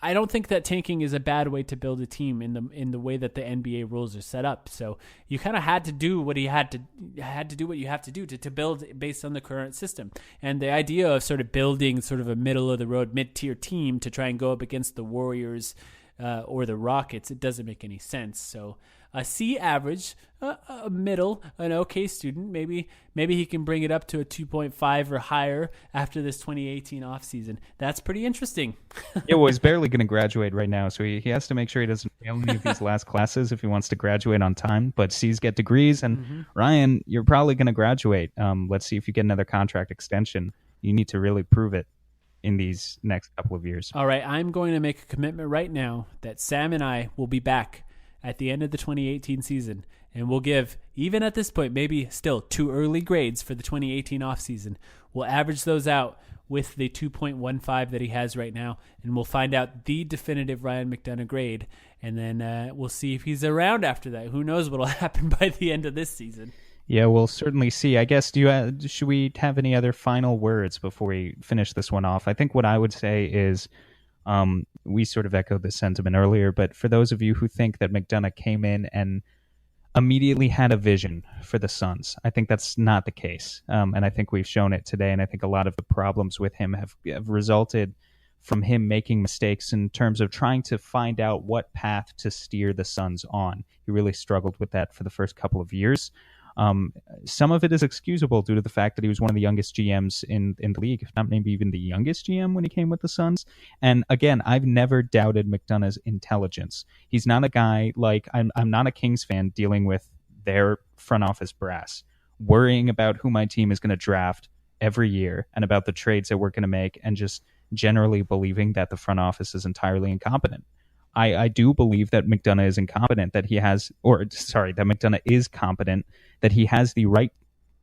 I don't think that tanking is a bad way to build a team in the way that the NBA rules are set up. So you kind of had to do what you have to do to build based on the current system. And the idea of sort of building sort of a middle of the road mid-tier team to try and go up against the Warriors or the Rockets, it doesn't make any sense. So a C average, a middle, an okay student. Maybe he can bring it up to a 2.5 or higher after this 2018 offseason. That's pretty interesting. Yeah, well, he's barely going to graduate right now, so he has to make sure he doesn't fail any of these last classes if he wants to graduate on time. But C's get degrees, and Ryan, you're probably going to graduate. Let's see if you get another contract extension. You need to really prove it in these next couple of years. All right, I'm going to make a commitment right now that Sam and I will be back at the end of the 2018 season, and we'll give, even at this point, maybe still too early grades for the 2018 offseason. We'll average those out with the 2.15 that he has right now, and we'll find out the definitive Ryan McDonough grade, and then we'll see if he's around after that. Who knows what will happen by the end of this season. Yeah, we'll certainly see. I guess, should we have any other final words before we finish this one off? I think what I would say is, we sort of echoed this sentiment earlier, but for those of you who think that McDonough came in and immediately had a vision for the Suns, I think that's not the case. And I think we've shown it today, and I think a lot of the problems with him have resulted from him making mistakes in terms of trying to find out what path to steer the Suns on. He really struggled with that for the first couple of years. Some of it is excusable due to the fact that he was one of the youngest GMs in the league, if not maybe even the youngest GM when he came with the Suns. And again, I've never doubted McDonough's intelligence. He's not a guy like, I'm not a Kings fan dealing with their front office brass, worrying about who my team is going to draft every year and about the trades that we're going to make, and just generally believing that the front office is entirely incompetent. I do believe that McDonough is incompetent, that McDonough is competent, that he has the right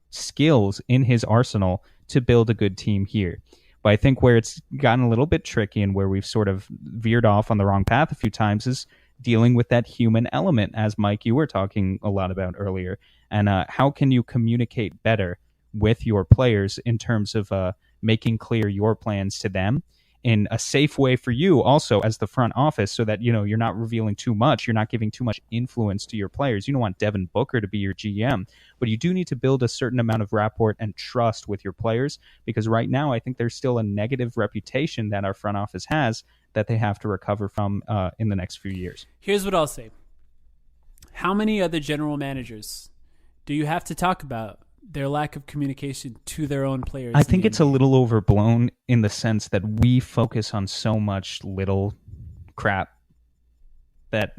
skills in his arsenal to build a good team here. But I think where it's gotten a little bit tricky and where we've sort of veered off on the wrong path a few times is dealing with that human element, as Mike, you were talking a lot about earlier. And how can you communicate better with your players in terms of making clear your plans to them in a safe way for you also as the front office, so that, you're not revealing too much. You're not giving too much influence to your players. You don't want Devin Booker to be your GM, but you do need to build a certain amount of rapport and trust with your players, because right now I think there's still a negative reputation that our front office has that they have to recover from in the next few years. Here's what I'll say. How many other general managers do you have to talk about their lack of communication to their own players? I think it's a little overblown in the sense that we focus on so much little crap that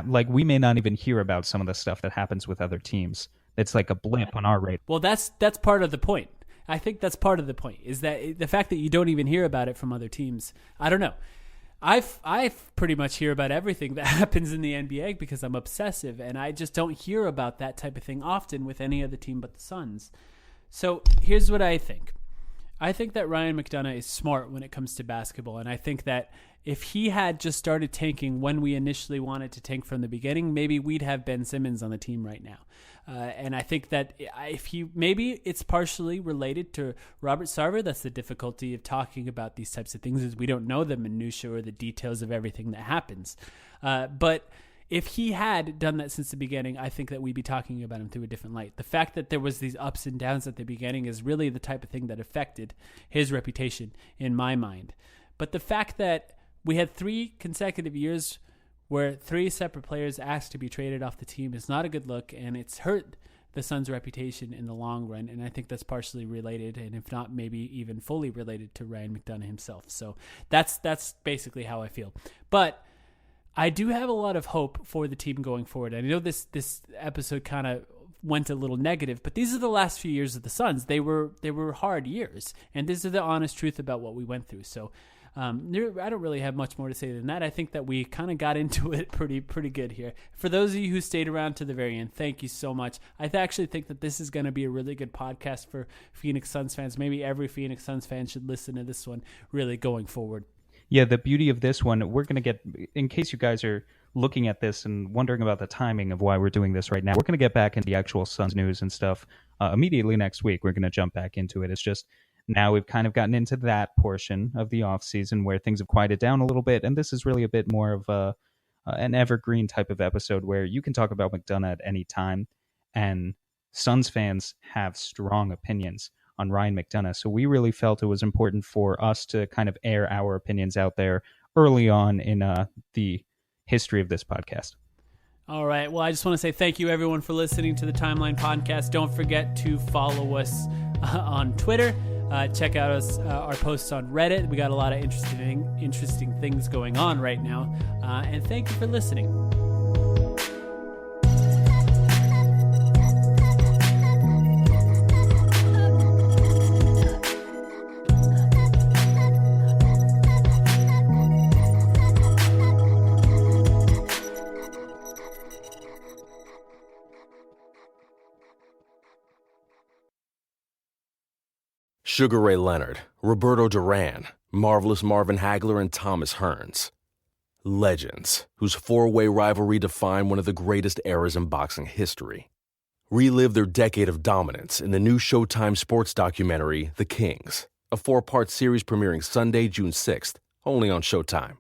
like we may not even hear about some of the stuff that happens with other teams. It's like a blip on our radar. Well, that's part of the point. I think that's part of the point, is that the fact that you don't even hear about it from other teams. I don't know. I pretty much hear about everything that happens in the NBA because I'm obsessive, and I just don't hear about that type of thing often with any other team but the Suns. So here's what I think. I think that Ryan McDonough is smart when it comes to basketball, and I think that if he had just started tanking when we initially wanted to tank from the beginning, maybe we'd have Ben Simmons on the team right now. And I think that maybe it's partially related to Robert Sarver. That's the difficulty of talking about these types of things, is we don't know the minutiae or the details of everything that happens. But if he had done that since the beginning, I think that we'd be talking about him through a different light. The fact that there was these ups and downs at the beginning is really the type of thing that affected his reputation in my mind. But the fact that we had 3 consecutive years where 3 separate players asked to be traded off the team is not a good look, and it's hurt the Suns' reputation in the long run, and I think that's partially related, and if not, maybe even fully related to Ryan McDonough himself. So that's basically how I feel. But I do have a lot of hope for the team going forward. I know this episode kind of went a little negative, but these are the last few years of the Suns. They were hard years, and this is the honest truth about what we went through. So I don't really have much more to say than that. I think that we kind of got into it pretty good here. For those of you who stayed around to the very end, thank you so much. I actually think that this is going to be a really good podcast for Phoenix Suns fans. Maybe every Phoenix Suns fan should listen to this one really going forward. Yeah, the beauty of this one, we're going to get, in case you guys are looking at this and wondering about the timing of why we're doing this right now, we're going to get back into the actual Suns news and stuff immediately next week. We're going to jump back into it. It's just Now we've kind of gotten into that portion of the off season where things have quieted down a little bit, and this is really a bit more of an evergreen type of episode where you can talk about McDonough at any time, and Suns fans have strong opinions on Ryan McDonough. So we really felt it was important for us to kind of air our opinions out there early on in the history of this podcast. All right. Well, I just want to say thank you, everyone, for listening to the Timeline Podcast. Don't forget to follow us on Twitter. Check out our posts on Reddit. We got a lot of interesting things going on right now. And thank you for listening. Sugar Ray Leonard, Roberto Duran, Marvelous Marvin Hagler, and Thomas Hearns. Legends, whose four-way rivalry defined one of the greatest eras in boxing history. Relive their decade of dominance in the new Showtime sports documentary, The Kings, a 4-part series premiering Sunday, June 6th, only on Showtime.